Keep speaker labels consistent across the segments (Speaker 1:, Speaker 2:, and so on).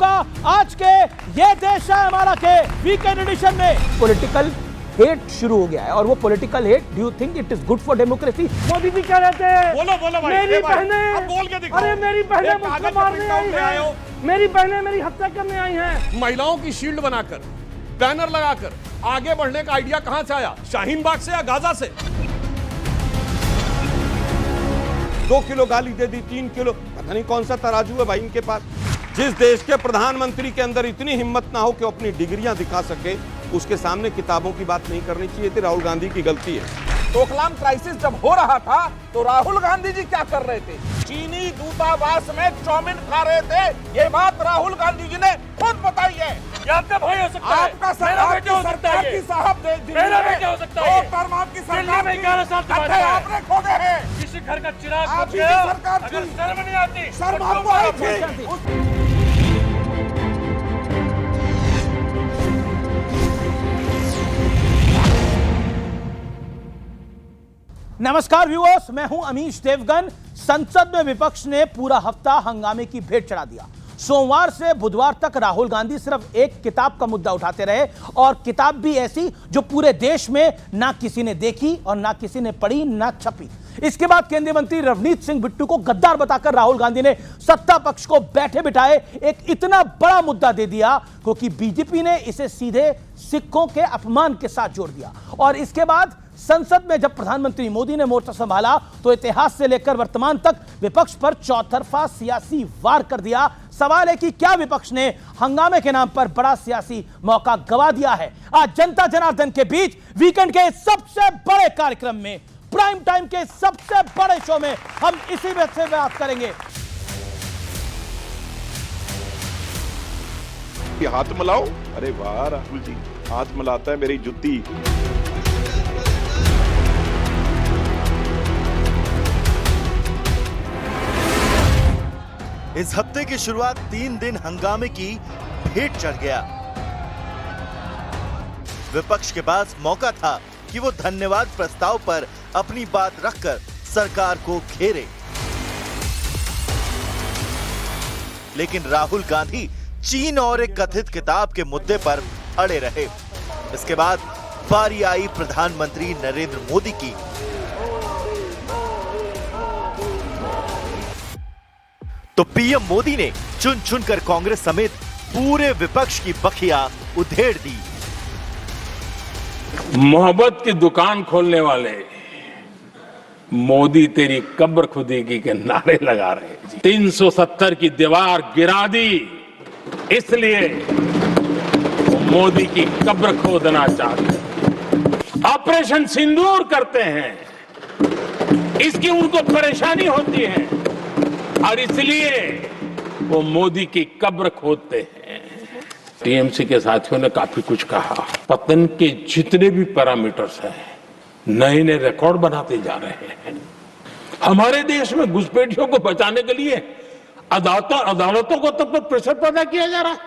Speaker 1: आपका आज के ये देश है हमारा के वीकेंड एडिशन में। पॉलिटिकल हेट शुरू हो गया है और वो political hate, do you think it is good for democracy?
Speaker 2: Modi ji कह रहे थे
Speaker 3: बोलो भाई,
Speaker 2: मेरी बहनें,
Speaker 3: बोल के दिखाओ।
Speaker 2: अरे मेरी बहनें मुझको मारने आई हैं, मेरी बहनें मेरी हत्या करने आई हैं।
Speaker 3: महिलाओं की शील्ड बनाकर, बैनर लगाकर आगे बढ़ने का आइडिया कहां से आया? शाहीन बाग से या गाजा से? 2 किलो गाली दे दी, 3 किलो, पता नहीं कौन सा तराजू है भाई इनके पास। जिस देश के प्रधानमंत्री के अंदर इतनी हिम्मत ना हो कि अपनी डिग्रियां दिखा सके, उसके सामने किताबों की बात नहीं करनी चाहिए थी। राहुल गांधी की गलती है।
Speaker 4: डोकलाम क्राइसिस जब हो रहा था तो राहुल गांधी जी क्या कर रहे थे? चीनी दूतावास में चाउमीन खा रहे थे। ये बात राहुल गांधी जी ने खुद बताई है।
Speaker 2: आपका भाई हो सकता है,
Speaker 4: आपका सरकार की सरकार की साहब
Speaker 2: मेरा बेटा हो सकता है।
Speaker 4: 2 टर्म आपकी सरकार
Speaker 2: दिल्ली में 11 साल से
Speaker 4: की आपने खोदे हैं।
Speaker 2: किसी घर का चिराग
Speaker 4: आप
Speaker 2: बुझ
Speaker 4: ही
Speaker 2: गया,
Speaker 4: की सरकार
Speaker 2: अगर
Speaker 4: थी।
Speaker 2: शर्म नहीं आती,
Speaker 4: शर्म आपको आई थी।
Speaker 1: नमस्कार व्यूअर्स, मैं हूं अमीश देवगन। संसद में विपक्ष ने पूरा हफ्ता हंगामे की भेंट चढ़ा दिया। सोमवार से बुधवार तक राहुल गांधी सिर्फ एक किताब का मुद्दा उठाते रहे और किताब भी ऐसी जो पूरे देश में ना किसी ने देखी और ना किसी ने पढ़ी, ना छपी। इसके बाद केंद्रीय मंत्री रवनीत सिंह बिट्टू को गद्दार बताकर राहुल गांधी ने सत्ता पक्ष को बैठे बिठाए एक इतना बड़ा मुद्दा दे दिया क्योंकि बीजेपी ने इसे सीधे सिखों के अपमान के साथ जोड़ दिया। और इसके बाद संसद में जब प्रधानमंत्री मोदी ने मोर्चा संभाला तो इतिहास से लेकर वर्तमान तक विपक्ष पर चौतरफा सियासी वार कर दिया। सवाल है कि क्या विपक्ष ने हंगामे के नाम पर बड़ा सियासी मौका गंवा दिया है? आज जनता जनार्दन के बीच वीकेंड के सबसे बड़े कार्यक्रम में, प्राइम टाइम के सबसे बड़े शो में हम इसी में से बात करेंगे।
Speaker 5: हाथ मिलाओ। अरे वाह राहुल जी, हाथ मिलाता है मेरी जुत्ती।
Speaker 6: इस हफ्ते की शुरुआत 3 दिन हंगामे की भेंट चढ़ गया। विपक्ष के पास मौका था कि वो धन्यवाद प्रस्ताव पर अपनी बात रखकर सरकार को घेरे, लेकिन राहुल गांधी चीन और एक कथित किताब के मुद्दे पर अड़े रहे। इसके बाद बारी आई प्रधानमंत्री नरेंद्र मोदी की। तो पीएम मोदी ने चुन चुनकर कांग्रेस समेत पूरे विपक्ष की बखिया उधेड़ दी।
Speaker 7: मोहब्बत की दुकान खोलने वाले मोदी तेरी कब्र खुदेगी के नारे लगा रहे। 370 की दीवार गिरा दी, इसलिए वो मोदी की कब्र खोदना चाहते। ऑपरेशन सिंदूर करते हैं, इसकी उनको परेशानी होती है और इसलिए वो मोदी की कब्र खोदते हैं। टीएमसी के साथियों ने काफी कुछ कहा। पतन के जितने भी पैरामीटर्स हैं नए नए रिकॉर्ड बनाते जा रहे हैं। हमारे देश में घुसपैठियों को बचाने के लिए अदालतों को तब तक प्रेशर पैदा किया जा रहा है।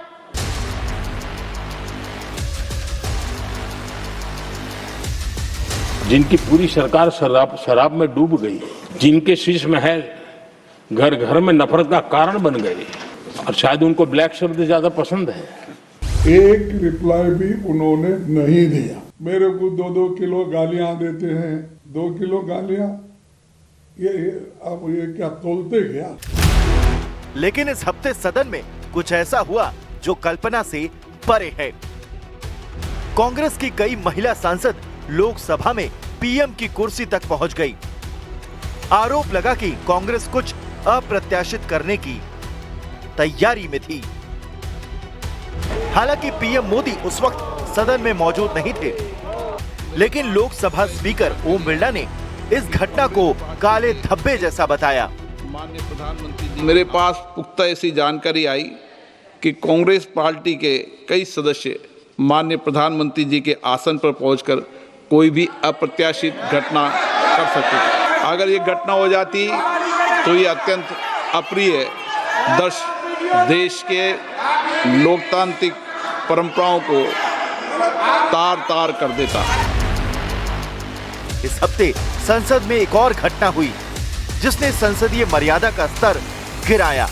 Speaker 7: जिनकी पूरी सरकार शराब में डूब गई, जिनके शीश महल घर घर में नफरत का कारण बन गए और शायद उनको ब्लैक शब्द ज्यादा पसंद है।
Speaker 8: एक रिप्लाई भी उन्होंने नहीं दिया। मेरे को 2-2 किलो गालियां देते हैं। 2 किलो गालियां, ये क्या तोलते क्या?
Speaker 6: लेकिन इस हफ्ते सदन में कुछ ऐसा हुआ जो कल्पना से परे है। कांग्रेस की कई महिला सांसद लोकसभा में पीएम की कुर्सी तक पहुंच गई। आरोप लगा कि कांग्रेस कुछ अप्रत्याशित करने की तैयारी में थी। हालांकि पीएम मोदी उस वक्त सदन में मौजूद नहीं थे, लेकिन लोकसभा स्पीकर ओम बिरला ने इस घटना को काले धब्बे जैसा बताया।
Speaker 9: माननीय प्रधानमंत्री जी, मेरे पास पुख्ता ऐसी जानकारी आई कि कांग्रेस पार्टी के कई सदस्य माननीय प्रधानमंत्री जी के आसन पर पहुंचकर कोई भी अप्रत्याशित घटना कर सकते थे। अगर ये घटना हो जाती तो ये अत्यंत अप्रिय देश के लोकतांत्रिक परंपराओं को तार तार कर देता।
Speaker 6: इस हफ्ते संसद में एक और घटना हुई जिसने संसदीय मर्यादा का स्तर गिराया।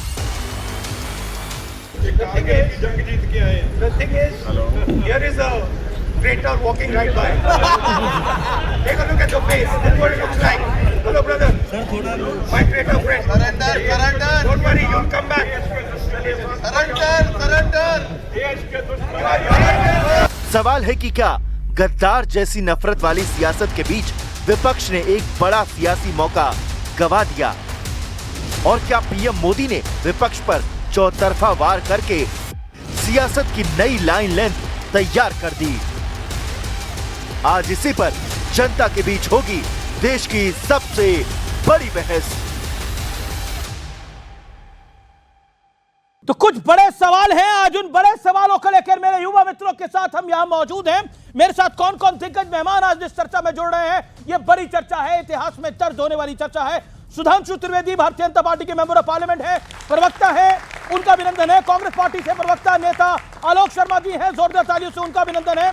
Speaker 5: जंग जीत के आए।
Speaker 10: The thing is, here is a traitor walking right by. Take a look at the face. This is what it looks like. Hello, brother. My traitor friend. Surrender, surrender. Don't worry, you'll come back. Surrender, surrender.
Speaker 6: सवाल है कि क्या गद्दार जैसी नफरत वाली सियासत के बीच विपक्ष ने एक बड़ा सियासी मौका गवा दिया? और क्या पीएम मोदी ने विपक्ष पर चौतरफा वार करके सियासत की नई लाइन लेंथ तैयार कर दी? आज इसी पर जनता के बीच होगी देश की सबसे बड़ी बहस।
Speaker 1: तो कुछ बड़े सवाल हैं। आज उन बड़े सवालों को लेकर मेरे युवा मित्रों के साथ हम यहां मौजूद हैं। मेरे साथ कौन कौन दिग्गज मेहमान आज इस चर्चा में जुड़ रहे हैं? ये बड़ी चर्चा है, इतिहास में दर्ज होने वाली चर्चा है। सुधांशु त्रिवेदी भारतीय जनता पार्टी के मेंबर ऑफ पार्लियामेंट है, प्रवक्ता है, उनका अभिनंदन है। कांग्रेस पार्टी से प्रवक्ता नेता आलोक शर्मा जी हैं, जोरदार तालियों से उनका अभिनंदन है।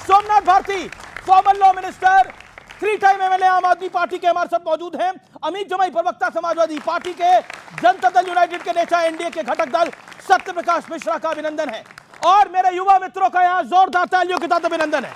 Speaker 1: Somnath Bharti former law minister, 3 time MLA Aam Aadmi party के हमारे साथ मौजूद हैं। अमित जमाई प्रवक्ता समाजवादी पार्टी के, जनता दल यूनाइटेड के नेता, एनडीए के घटक दल सत्य प्रकाश मिश्रा का अभिनंदन है। और मेरे युवा मित्रों का यहां जोरदार तालियों के साथ अभिनंदन है।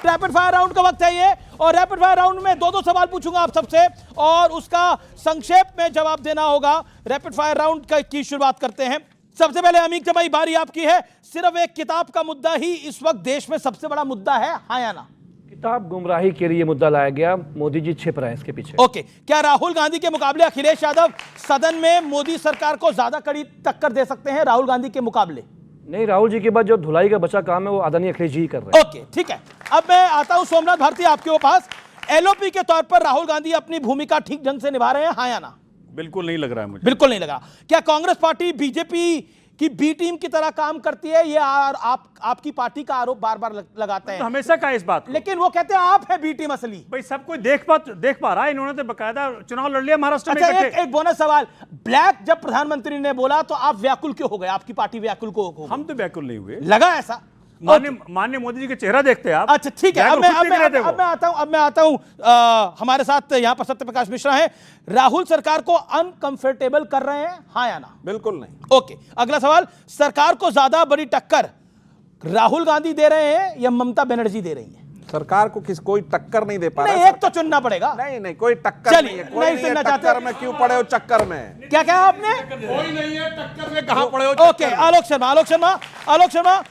Speaker 1: रैपिड फायर राउंड का वक्त है ये, और रैपिड फायर राउंड में 2-2 सवाल पूछूंगा आप सबसे और उसका संक्षेप में जवाब देना होगा। रैपिड फायर राउंड की शुरुआत करते हैं। सबसे पहले अमीक जमाई, बारी आपकी है। सिर्फ एक किताब का मुद्दा ही इस वक्त देश में सबसे बड़ा मुद्दा है, हाँ या ना?
Speaker 2: किताब गुमराही के लिए मुद्दा लाया गया, मोदी जी छिप रहे हैं इसके पीछे।
Speaker 1: ओके, क्या राहुल गांधी के मुकाबले अखिलेश यादव सदन में मोदी सरकार को ज्यादा कड़ी टक्कर दे सकते हैं राहुल गांधी के मुकाबले?
Speaker 2: नहीं, राहुल जी के बाद जो धुलाई का बचा काम है वो आदरणीय अखिलेश जी कर रहे हैं।
Speaker 1: ओके, ठीक है। अब मैं आता हूं सोमनाथ भारती आपके पास। एलओपी के तौर पर राहुल गांधी अपनी भूमिका ठीक ढंग से निभा रहे हैं, हाँ या ना?
Speaker 11: बिल्कुल नहीं लग रहा है मुझे।
Speaker 1: बिल्कुल नहीं लगा। क्या कांग्रेस पार्टी बीजेपी की बी टीम की तरह काम करती है? ये आपकी पार्टी का आरोप बार बार लगाते हैं।
Speaker 11: तो हमेशा का इस बात को।
Speaker 1: लेकिन वो कहते हैं आप है बी टीम असली।
Speaker 11: भाई सब कोई देख पा रहा है। इन्होंने तो बकायदा चुनाव लड़ लिया महाराष्ट्र में।
Speaker 1: अच्छा, एक बोनस सवाल। ब्लैक जब प्रधानमंत्री ने बोला तो आप व्याकुल क्यों हो गए? आपकी पार्टी व्याकुल को हो गई?
Speaker 11: हम तो व्याकुल नहीं हुए,
Speaker 1: लगा ऐसा।
Speaker 11: माननीय मोदी जी के चेहरा देखते हैं आप।
Speaker 1: अच्छा, ठीक है। अब मैं आता हूं हमारे साथ यहां पर सत्य प्रकाश मिश्रा है। राहुल सरकार को अनकंफर्टेबल कर रहे हैं, हाँ या ना?
Speaker 3: बिल्कुल नहीं।
Speaker 1: ओके, अगला सवाल। सरकार को ज्यादा बड़ी टक्कर राहुल गांधी दे रहे हैं या ममता बनर्जी दे रही है?
Speaker 4: सरकार को कोई टक्कर नहीं दे पा रहा।
Speaker 1: नहीं, एक तो चुनना पड़ेगा।
Speaker 4: नहीं, कोई टक्कर नहीं है। कोई नहीं है टक्कर में, क्यों पड़े हो चक्कर में?
Speaker 1: क्या कहा आपने?
Speaker 11: कोई नहीं है टक्कर में, कहां पड़े हो?
Speaker 1: ओके, आलोक शर्मा,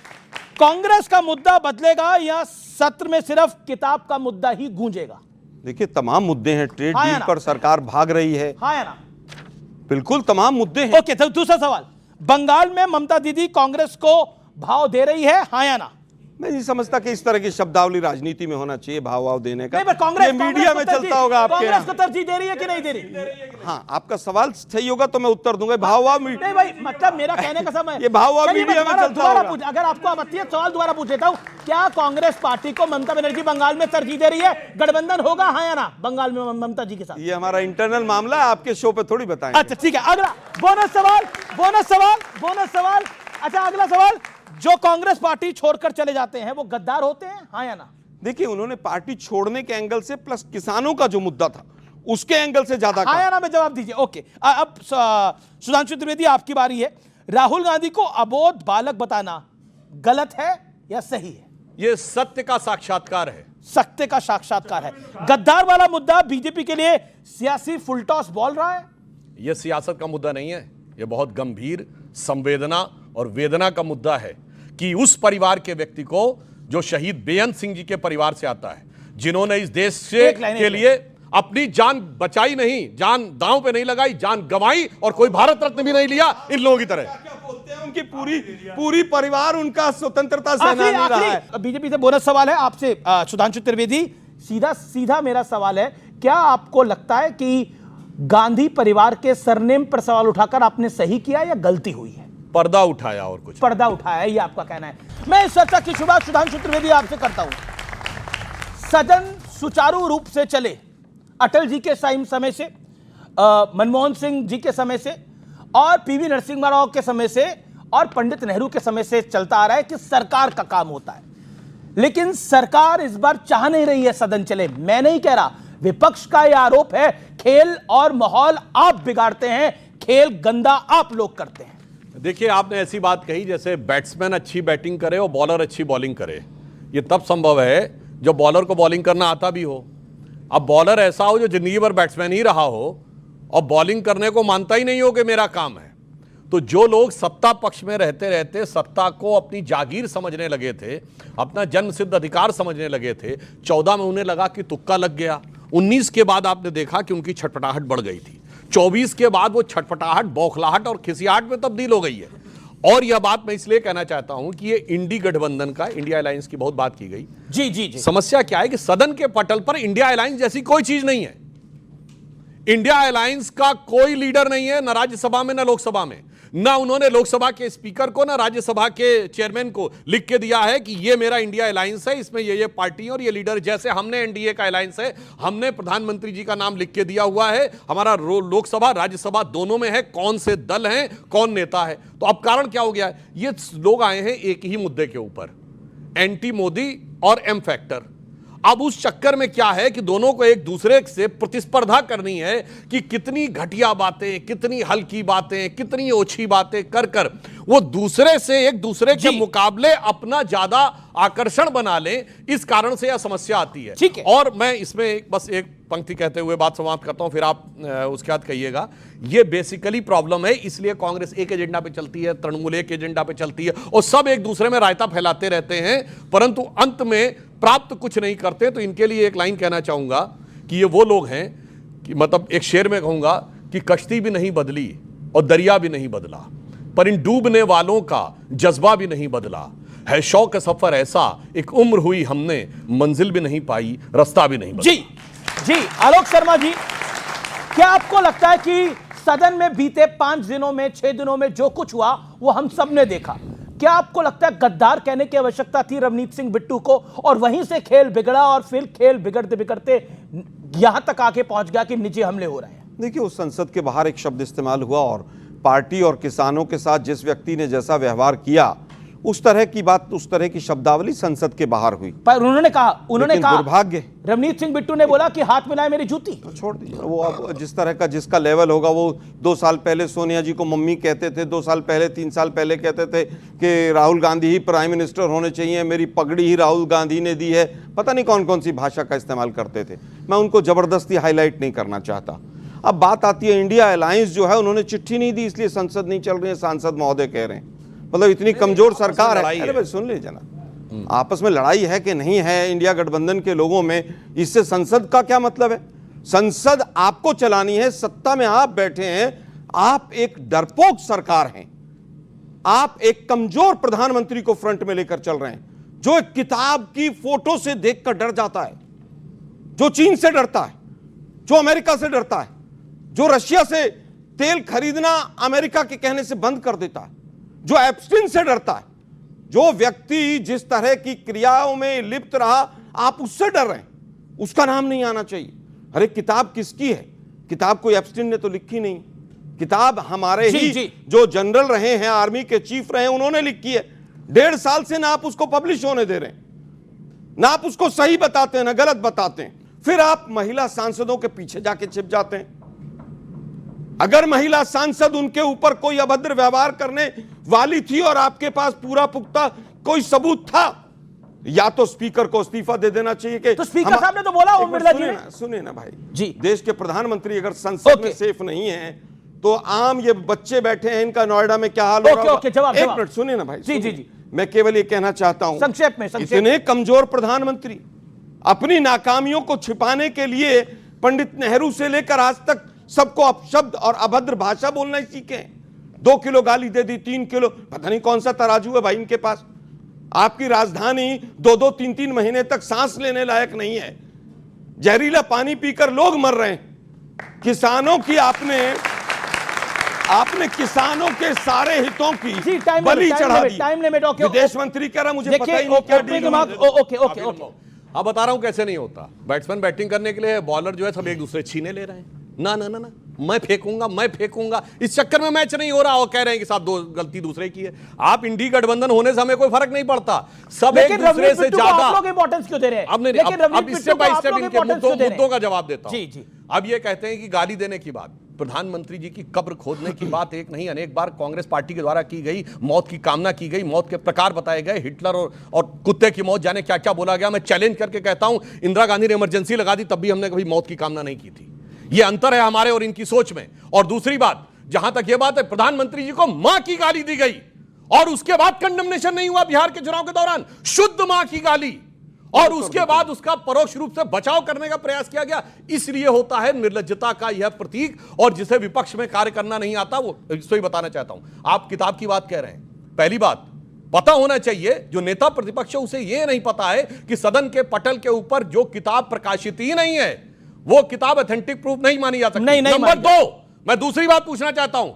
Speaker 1: कांग्रेस का मुद्दा बदलेगा या सत्र में सिर्फ किताब का मुद्दा ही गूंजेगा?
Speaker 3: देखिए, तमाम मुद्दे हैं। ट्रेड
Speaker 1: हाँ
Speaker 3: डील पर सरकार भाग रही है,
Speaker 1: हाँ या ना?
Speaker 3: बिल्कुल तमाम मुद्दे हैं।
Speaker 1: ओके, तो दूसरा सवाल। बंगाल में ममता दीदी कांग्रेस को भाव दे रही है, हाँ या ना?
Speaker 3: मैं नहीं समझता कि इस तरह की शब्दावली राजनीति में होना चाहिए, भाव देने का।
Speaker 1: नहीं, पर कांग्रेस
Speaker 3: मीडिया में चलता होगा आपके।
Speaker 1: कांग्रेस को तरजीह दे रही है कि नहीं दे रही?
Speaker 3: हाँ, आपका सवाल सही होगा तो मैं उत्तर दूंगा। भाव
Speaker 1: नहीं भाई, मतलब मेरा कहने का समय
Speaker 3: ये भाव मीडिया में चलता होगा।
Speaker 1: अगर आपको आपत्ति है, सवाल दोबारा पूछ लेता हूं। क्या कांग्रेस पार्टी को ममता बनर्जी बंगाल में तरजीह दे रही है? गठबंधन होगा, हाँ या ना, बंगाल में ममता जी के साथ?
Speaker 3: ये हमारा इंटरनल मामला है, आपके शो पे थोड़ी बताएं।
Speaker 1: अच्छा, ठीक है। अगला बोनस सवाल। अच्छा, अगला सवाल। जो कांग्रेस पार्टी छोड़कर चले जाते हैं वो गद्दार होते हैं, हाँ या ना?
Speaker 3: देखिए, उन्होंने पार्टी छोड़ने के एंगल से प्लस किसानों का जो मुद्दा था उसके एंगल से ज्यादा
Speaker 1: हाँ या ना में जवाब दीजिए। ओके, अब सुधांशु त्रिवेदी आपकी बारी है। राहुल गांधी को अबोध बालक बताना गलत है या सही है?
Speaker 12: यह सत्य का साक्षात्कार है।
Speaker 1: सत्य का साक्षात्कार है। गद्दार वाला मुद्दा बीजेपी के लिए सियासी फुलटॉस बोल रहा है?
Speaker 12: यह सियासत का मुद्दा नहीं है, यह बहुत गंभीर संवेदना और वेदना का मुद्दा है कि उस परिवार के व्यक्ति को जो शहीद बेअंत सिंह जी के परिवार से आता है, जिन्होंने इस देश के लिए अपनी जान बचाई नहीं, जान दांव पे नहीं लगाई, जान गंवाई और कोई भारत रत्न भी नहीं लिया इन लोगों की तरह।
Speaker 3: क्या बोलते हैं, उनकी पूरी परिवार उनका स्वतंत्रता सेनानी रहा है।
Speaker 1: बीजेपी से बोनस सवाल है आपसे सुधांशु त्रिवेदी। सीधा मेरा सवाल है, क्या आपको लगता है कि गांधी परिवार के सरनेम पर सवाल उठाकर आपने सही किया या गलती हुई है?
Speaker 12: पर्दा उठाया और कुछ
Speaker 1: पर्दा उठाया, ये आपका कहना है। मैं इस चर्चा की शुरुआत सुधांशु त्रिवेदी आपसे करता हूं। सदन सुचारू रूप से चले, अटल जी के समय से, मनमोहन सिंह जी के समय से और पीवी नरसिम्हा राव के समय से और पंडित नेहरू के समय से चलता आ रहा है कि सरकार का काम होता है। लेकिन सरकार इस बार चाह नहीं रही है सदन चले। मैं नहीं कह रहा, विपक्ष का यह आरोप है खेल और माहौल आप बिगाड़ते हैं, खेल गंदा आप लोग करते हैं।
Speaker 12: देखिए, आपने ऐसी बात कही जैसे बैट्समैन अच्छी बैटिंग करे और बॉलर अच्छी बॉलिंग करे। ये तब संभव है जब बॉलर को बॉलिंग करना आता भी हो। अब बॉलर ऐसा हो जो जिंदगी भर बैट्समैन ही रहा हो और बॉलिंग करने को मानता ही नहीं हो कि मेरा काम है। तो जो लोग सत्ता पक्ष में रहते रहते सत्ता को अपनी जागीर समझने लगे थे, अपना जन्म सिद्ध अधिकार समझने लगे थे, 14 में उन्हें लगा कि तुक्का लग गया। 19 के बाद आपने देखा कि उनकी छटपटाहट बढ़ गई थी। 24 के बाद वो छटपटाहट बौखलाहट और खिसियाहट में तब्दील हो गई है। और यह बात मैं इसलिए कहना चाहता हूं कि ये इंडी गठबंधन का, इंडिया अलायंस की बहुत बात की गई।
Speaker 1: जी जी जी।
Speaker 12: समस्या क्या है कि सदन के पटल पर इंडिया अलायंस जैसी कोई चीज नहीं है। इंडिया अलायंस का कोई लीडर नहीं है, न राज्यसभा में न लोकसभा में। ना उन्होंने लोकसभा के स्पीकर को ना राज्यसभा के चेयरमैन को लिख के दिया है कि ये मेरा इंडिया अलायंस है, इसमें ये पार्टी और ये लीडर। जैसे हमने एनडीए का अलायंस है, हमने प्रधानमंत्री जी का नाम लिख के दिया हुआ है, हमारा लोकसभा राज्यसभा दोनों में है, कौन से दल हैं, कौन नेता है। तो अब कारण क्या हो गया है? ये लोग आए हैं एक ही मुद्दे के ऊपर, एंटी मोदी और एम फैक्टर। अब उस चक्कर में क्या है कि दोनों को एक दूसरे से प्रतिस्पर्धा करनी है कि कितनी घटिया बातें, कितनी हल्की बातें, कितनी ओछी बातें कर कर वो दूसरे से एक दूसरे के मुकाबले अपना ज्यादा आकर्षण बना लें। इस कारण से यह समस्या आती है।
Speaker 1: ठीक है।
Speaker 12: और मैं इसमें बस एक पंक्ति कहते हुए बात समाप्त करता हूं, फिर आप उसके बाद कहिएगा। ये बेसिकली प्रॉब्लम है, इसलिए कांग्रेस एक एजेंडा पे चलती है, तृणमूल एक एजेंडा पे चलती है और सब एक दूसरे में रायता फैलाते रहते हैं, परंतु अंत में प्राप्त कुछ नहीं करते। तो इनके लिए एक लाइन कहना चाहूंगा कि ये वो लोग हैं कि मतलब एक शेर में कहूंगा कि कश्ती भी नहीं बदली और दरिया भी नहीं बदला, पर इन डूबने वालों का जज्बा भी नहीं बदला है। शौक सफर ऐसा, एक उम्र हुई हमने, मंजिल भी नहीं पाई, रास्ता भी नहीं बदला।
Speaker 1: जी जी। आलोक शर्मा जी, क्या आपको लगता है कि सदन में बीते 5 दिनों में, 6 दिनों में जो कुछ हुआ वो हम सब ने देखा? क्या आपको लगता है गद्दार कहने की आवश्यकता थी रवनीत सिंह बिट्टू को, और वहीं से खेल बिगड़ा और फिर खेल बिगड़ते बिगड़ते यहां तक आके पहुंच गया कि निजी हमले हो रहे हैं?
Speaker 3: देखिए, उस संसद के बाहर एक शब्द इस्तेमाल हुआ और पार्टी और किसानों के साथ जिस व्यक्ति ने जैसा व्यवहार किया, उस तरह की बात, उस तरह की शब्दावली संसद के बाहर हुई।
Speaker 1: पर उन्होंने कहा
Speaker 3: दुर्भाग्य,
Speaker 1: रवनीत सिंह बिट्टू ने बोला कि हाथ मिलाए मेरी जूती।
Speaker 3: तो छोड़ दीजिए, वो अब जिस तरह का जिसका लेवल होगा। वो 2 साल पहले सोनिया जी को मम्मी कहते थे, 2 साल पहले, 3 साल पहले कहते थे कि राहुल गांधी ही प्राइम मिनिस्टर होने चाहिए, मेरी पगड़ी ही राहुल गांधी ने दी है। पता नहीं कौन कौन सी भाषा का इस्तेमाल करते थे। मैं उनको जबरदस्ती हाईलाइट नहीं करना चाहता। अब बात आती है इंडिया अलायंस जो है, उन्होंने चिट्ठी नहीं दी इसलिए संसद नहीं चल रही है, सांसद महोदय कह रहे हैं। मतलब इतनी कमजोर सरकार है। अरे भाई सुन लीजिए ना, आपस में लड़ाई है कि नहीं है इंडिया गठबंधन के लोगों में, इससे संसद का क्या मतलब है? संसद आपको चलानी है, सत्ता में आप बैठे हैं, आप एक डरपोक सरकार हैं, आप एक कमजोर प्रधानमंत्री को फ्रंट में लेकर चल रहे हैं, जो एक किताब की फोटो से देखकर डर जाता है, जो चीन से डरता है, जो अमेरिका से डरता है, जो रशिया से तेल खरीदना अमेरिका के कहने से बंद कर देता है, जो एप्स्टीन से डरता है, जो व्यक्ति जिस तरह की क्रियाओं में लिप्त रहा, आप उससे डर रहे हैं, उसका नाम नहीं आना चाहिए। अरे किताब किसकी है? किताब कोई एप्स्टीन ने तो लिखी नहीं, किताब हमारे ही जो जनरल रहे हैं, आर्मी के चीफ रहे हैं, उन्होंने लिखी है। 1.5 साल से ना आप उसको पब्लिश होने दे रहे हैं, ना आप उसको सही बताते हैं ना गलत बताते हैं, फिर आप महिला सांसदों के पीछे जाके छिप जाते हैं। अगर महिला सांसद उनके ऊपर कोई अभद्र व्यवहार करने वाली थी और आपके पास पूरा पुख्ता कोई सबूत था, या तो स्पीकर को इस्तीफा दे देना चाहिए। कि
Speaker 1: तो स्पीकर साहब ने तो बोला ओम बिरला जी ने।
Speaker 3: सुनिए ना भाई
Speaker 1: जी,
Speaker 3: देश के प्रधानमंत्री अगर संसद में सेफ नहीं है तो आम ये बच्चे बैठे हैं, इनका नोएडा में क्या हाल हो रहा है? एक मिनट सुनिए ना भाई।
Speaker 1: जी जी जी,
Speaker 3: मैं केवल ये कहना चाहता हूं
Speaker 1: संक्षेप में,
Speaker 3: इतने कमजोर प्रधानमंत्री अपनी नाकामियों को छिपाने के लिए पंडित नेहरू से लेकर आज तक सबको अपशब्द और अभद्र भाषा बोलना ही सीखे। 2 किलो गाली दे दी, 3 किलो, पता नहीं कौन सा तराजू है भाई इनके पास। आपकी राजधानी 2-2, 3-3 महीने तक सांस लेने लायक नहीं है, जहरीला पानी पीकर लोग मर रहे हैं। किसानों की आपने किसानों के सारे हितों की बलि चढ़ा दी। विदेश मंत्री कह रहा मुझे पता ही नहीं क्या डील
Speaker 1: ओके।
Speaker 12: अब बता रहा हूं कैसे नहीं होता। बैट्समैन बैटिंग करने के लिए, बॉलर जो है सब एक दूसरे छीने ले रहे हैं। ना ना ना ना, मैं फेंकूंगा, इस चक्कर में मैच नहीं हो रहा और कह रहे हैं कि साहब गलती दूसरे की है। आप इंडी गठबंधन होने से हमें कोई फर्क नहीं पड़ता, सब एक दूसरे से ज्यादा।
Speaker 1: आप लोग इंपॉर्टेंस क्यों दे रहे हैं?
Speaker 12: अब स्टेप बाय स्टेप इनके मुद्दों का जवाब देता हूं। अब ये कहते हैं कि गाली देने की बात, प्रधानमंत्री जी की कब्र खोदने की बात एक नहीं अनेक बार कांग्रेस पार्टी के द्वारा की गई, मौत की कामना की गई, मौत के प्रकार बताए गए, हिटलर और कुत्ते की मौत, जाने क्या क्या बोला गया। मैं चैलेंज करके कहता हूं, इंदिरा गांधी ने इमरजेंसी लगा दी, तब भी हमने कभी मौत की कामना नहीं की थी। यह अंतर है हमारे और इनकी सोच में। और दूसरी बात, जहां तक यह बात है, प्रधानमंत्री जी को मां की गाली दी गई और उसके बाद कंडेमनेशन नहीं हुआ बिहार के चुनाव के दौरान, शुद्ध मां की गाली, और उसके बाद उसका परोक्ष रूप से बचाव करने का प्रयास किया गया। इसलिए होता है निर्लज्जता का यह प्रतीक, और जिसे विपक्ष में कार्य करना नहीं आता वो इसको ही बताना चाहता हूं। आप किताब की बात कह रहे हैं, पहली बात पता होना चाहिए, जो नेता प्रतिपक्ष है उसे यह नहीं पता है कि सदन के पटल के ऊपर जो किताब प्रकाशित ही नहीं है वो किताब ऑथेंटिक प्रूफ नहीं मानी जा सकती। नंबर 2, मैं दूसरी बात पूछना चाहता हूं,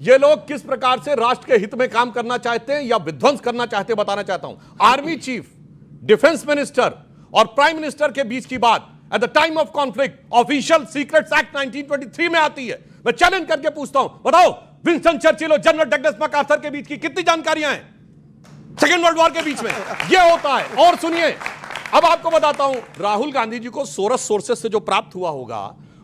Speaker 12: ये लोग किस प्रकार से राष्ट्र के हित में काम करना चाहते हैं या विध्वंस करना चाहते हैं, बताना चाहता हूं। आर्मी चीफ, डिफेंस मिनिस्टर और प्राइम मिनिस्टर के बीच की बात at the time of conflict official secrets act 1923 में आती है। मैं चैलेंज करके पूछता हूं, बताओ विंस्टन चर्चिल और जनरल डगलस मैकार्थर के बीच की कितनी जानकारियां हैं सेकेंड वर्ल्ड वॉर के बीच में? यह होता है। और सुनिए, अब आपको बताता हूं, राहुल गांधी जी को सोर्सेस से जो प्राप्त हुआ होगा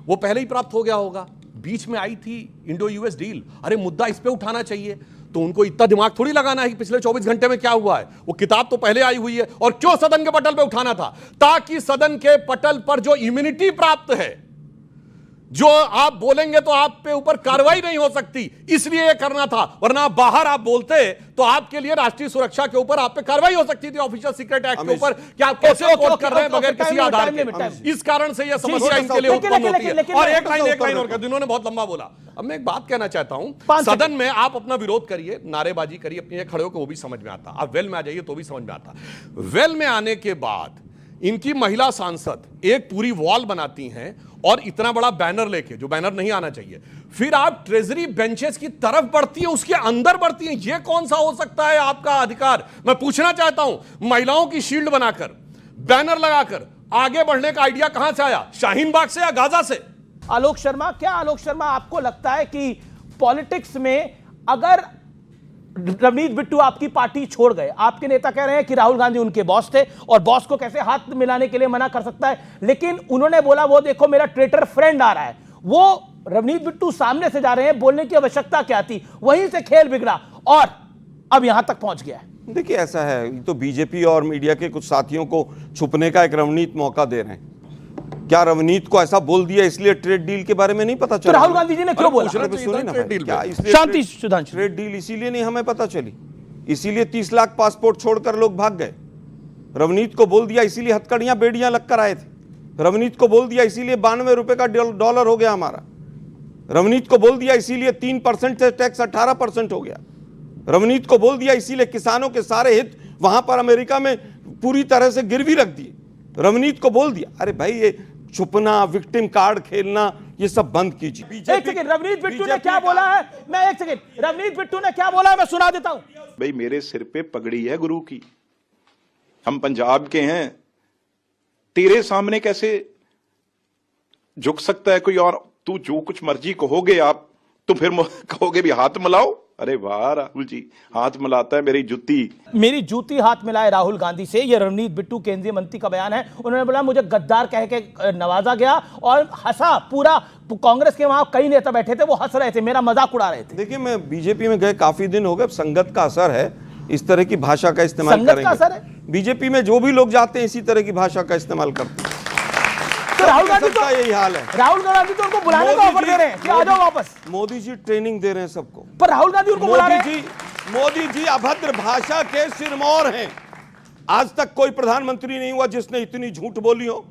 Speaker 12: वो पहले ही प्राप्त हो गया होगा। बीच में आई थी इंडो यूएस डील, अरे मुद्दा इस पे उठाना चाहिए, तो उनको इतना दिमाग थोड़ी लगाना है कि पिछले 24 घंटे में क्या हुआ है। वो किताब तो पहले आई हुई है, और क्यों सदन के पटल पे उठाना था? ताकि सदन के पटल पर जो इम्यूनिटी प्राप्त है, जो आप बोलेंगे तो आप पे ऊपर कार्रवाई नहीं हो सकती, इसलिए ये करना था। वरना बाहर आप बोलते तो आपके लिए राष्ट्रीय सुरक्षा के ऊपर आप पे कार्रवाई हो सकती थी, ऑफिशियल सीक्रेट एक्ट के ऊपर कि आप कैसे कोट कर रहे हैं बगैर किसी आधार के। इस कारण से यह समस्या इनके लिए उत्पन्न होती है। और एक लाइन और जिन्होंने बहुत लंबा बोला। अब मैं एक बात कहना चाहता हूं, सदन में आप अपना विरोध करिए, नारेबाजी करिए, अपने खड़े होकर, वो भी समझ में आता। आप वेल में आ जाइए तो भी समझ में आता। वेल में आने के बाद इनकी महिला सांसद एक पूरी वॉल बनाती हैं और इतना बड़ा बैनर लेके, जो बैनर नहीं आना चाहिए, फिर आप ट्रेजरी बेंचेस की तरफ बढ़ती हैं, उसके अंदर बढ़ती हैं। यह कौन सा हो सकता है आपका अधिकार? मैं पूछना चाहता हूं, महिलाओं की शील्ड बनाकर, बैनर लगाकर आगे बढ़ने का आइडिया कहां से आया? शाहीन बाग से या गाजा से?
Speaker 1: आलोक शर्मा, क्या आलोक शर्मा आपको लगता है कि पॉलिटिक्स में अगर रवनीत बिट्टू आपकी पार्टी छोड़ गए, आपके नेता कह रहे हैं कि राहुल गांधी उनके बॉस थे और बॉस को कैसे हाथ मिलाने के लिए मना कर सकता है, लेकिन उन्होंने बोला वो देखो मेरा ट्रेटर फ्रेंड आ रहा है, वो रवनीत बिट्टू सामने से जा रहे हैं, बोलने की आवश्यकता क्या थी? वहीं से खेल बिगड़ा और अब यहां तक पहुंच गया है।
Speaker 3: देखिए, ऐसा है, तो बीजेपी और मीडिया के कुछ साथियों को छुपने का एक रवनीत मौका दे रहे हैं। क्या रवनीत को ऐसा बोल दिया इसलिए ट्रेड डील के बारे में नहीं पता चला?
Speaker 1: तो राहुल गांधी जी ने क्यों बोला?
Speaker 3: शांति सुधांशु, ट्रेड डील इसीलिए नहीं हमें पता चली, इसीलिए 30 लाख पासपोर्ट छोड़कर लोग भाग गए। रवनीत को बोल दिया इसीलिए हथकड़ियां बेड़ियां लगकर आए थे। रवनीत को बोल दिया इसीलिए 92 रुपए का डॉलर हो गया हमारा। रवनीत को बोल दिया इसीलिए 3% से टैक्स 18% हो गया। रवनीत को बोल दिया इसीलिए किसानों के सारे हित वहां पर अमेरिका में पूरी तरह से गिरवी रख दिए। रवनीत को बोल दिया। अरे भाई, ये छुपना, विक्टिम कार्ड खेलना, ये सब बंद कीजिए।
Speaker 1: एक सेकंड, रवनीत बिट्टू ने क्या बोला है? मैं एक सेकंड, रवनीत बिट्टू ने क्या बोला है मैं सुना देता हूं।
Speaker 5: भाई, मेरे सिर पे पगड़ी है गुरु की, हम पंजाब के हैं, तेरे सामने कैसे झुक सकता है कोई और? तू जो कुछ मर्जी कहोगे आप, तो फिर कहोगे भी हाथ मिलाओ। अरे वाह राहुल जी, हाथ मिलाता है मेरी जूती हाथ मिलाए राहुल गांधी से। ये रवनीत बिट्टू केंद्रीय मंत्री का बयान है। उन्होंने बोला मुझे गद्दार कह के नवाजा गया और हंसा पूरा कांग्रेस के वहां कई नेता बैठे थे, वो हंस रहे थे, मेरा मजाक उड़ा रहे थे।
Speaker 3: देखिए, मैं बीजेपी में गए काफी दिन हो गए, संगत का असर है, इस तरह की भाषा का इस्तेमाल करेंगे। बीजेपी में जो भी लोग जाते हैं इसी तरह की भाषा का इस्तेमाल करते हैं।
Speaker 1: तो राहुल गांधी तो
Speaker 3: यही हाल है।
Speaker 1: राहुल गांधी तो उनको बुलाने का ऑफर दे रहे हैं कि आ जाओ वापस।
Speaker 3: मोदी जी ट्रेनिंग दे रहे हैं सबको,
Speaker 1: पर राहुल गांधी उनको बुला रहे हैं।
Speaker 3: मोदी जी अभद्र भाषा के सिरमौर हैं। आज तक कोई प्रधानमंत्री नहीं हुआ जिसने इतनी झूठ बोली हो,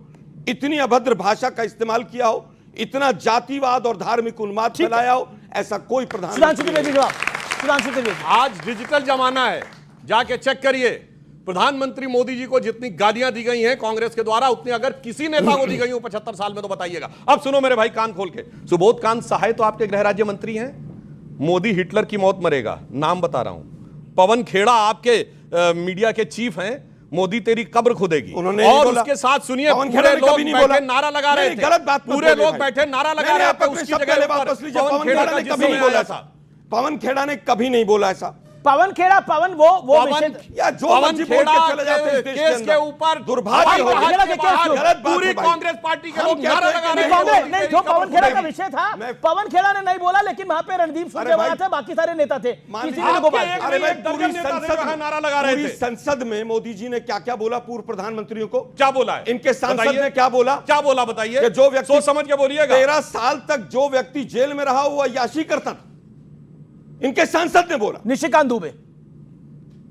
Speaker 3: इतनी अभद्र भाषा का इस्तेमाल किया हो, इतना जातिवाद और धार्मिक उन्माद फैलाया हो, ऐसा कोई प्रधानमंत्री।
Speaker 12: आज डिजिटल जमाना है, जाके चेक करिए, प्रधानमंत्री मोदी जी को जितनी गालियां दी गई हैं कांग्रेस के द्वारा, उतनी अगर किसी नेता को दी गई हो 75 साल में तो बताइएगा। अब सुनो मेरे भाई, कान खोल के। सुबोध कांत सहाय तो आपके गृह राज्य मंत्री हैं। मोदी हिटलर की मौत मरेगा, नाम बता रहा हूं। पवन खेड़ा आपके मीडिया के चीफ हैं, मोदी तेरी कब्र खुदेगी। और उसके साथ सुनिए, पूरे लोग बैठे नारा लगा रहे थे, पूरे लोग बैठे नारा लगा रहे थे उसकी जगह।
Speaker 3: पवन खेड़ा ने कभी नहीं बोला ऐसा।
Speaker 1: पवन खेड़ा वो विषय
Speaker 3: या जो मर्जी बोल के चले जाते हैं इस देश के
Speaker 12: केस के
Speaker 3: अंदर।
Speaker 12: ऊपर
Speaker 3: दुर्भाग्य हो
Speaker 1: पवन खेड़ा के केस के
Speaker 3: गलत बात
Speaker 12: पूरी
Speaker 3: है भाई।
Speaker 12: कांग्रेस पार्टी के
Speaker 3: हम
Speaker 12: लोग
Speaker 3: कहते
Speaker 12: नारा
Speaker 3: हैं
Speaker 12: लगा
Speaker 3: कि
Speaker 12: रहे
Speaker 3: नहीं,
Speaker 12: हैं।
Speaker 1: नहीं, जो पवन खेड़ा का विषय था,
Speaker 3: मैं-
Speaker 1: पवन खेड़ा ने नहीं बोला, लेकिन वहां पे रणदीप
Speaker 3: अरे
Speaker 1: सुरजेवाला
Speaker 3: भाई,
Speaker 1: थे, बाकी सारे नेता थे,
Speaker 3: मान
Speaker 1: किसी
Speaker 3: लीजिए
Speaker 1: ने को बात
Speaker 12: आपके
Speaker 3: अरे भाई
Speaker 12: एक दर्जन
Speaker 3: पूरी
Speaker 12: नेता थे
Speaker 3: संसद
Speaker 12: वहां नारा लगा रहे
Speaker 3: पूरी
Speaker 12: थे।
Speaker 3: संसद में मोदी जी ने क्या क्या बोला पूर्व प्रधानमंत्रियों को?
Speaker 12: क्या बोला है?
Speaker 3: इनके सांसद
Speaker 12: बताइए।
Speaker 3: ने क्या बोला?
Speaker 12: क्या बोला बताइए?
Speaker 3: कि जो व्यक्ति
Speaker 12: सोच समझ के बोलिएगा।
Speaker 3: 13 साल तक जो व्यक्ति जेल में रहा हुआ याशी करता था, इनके सांसद ने बोला।
Speaker 1: निशिकांत दुबे।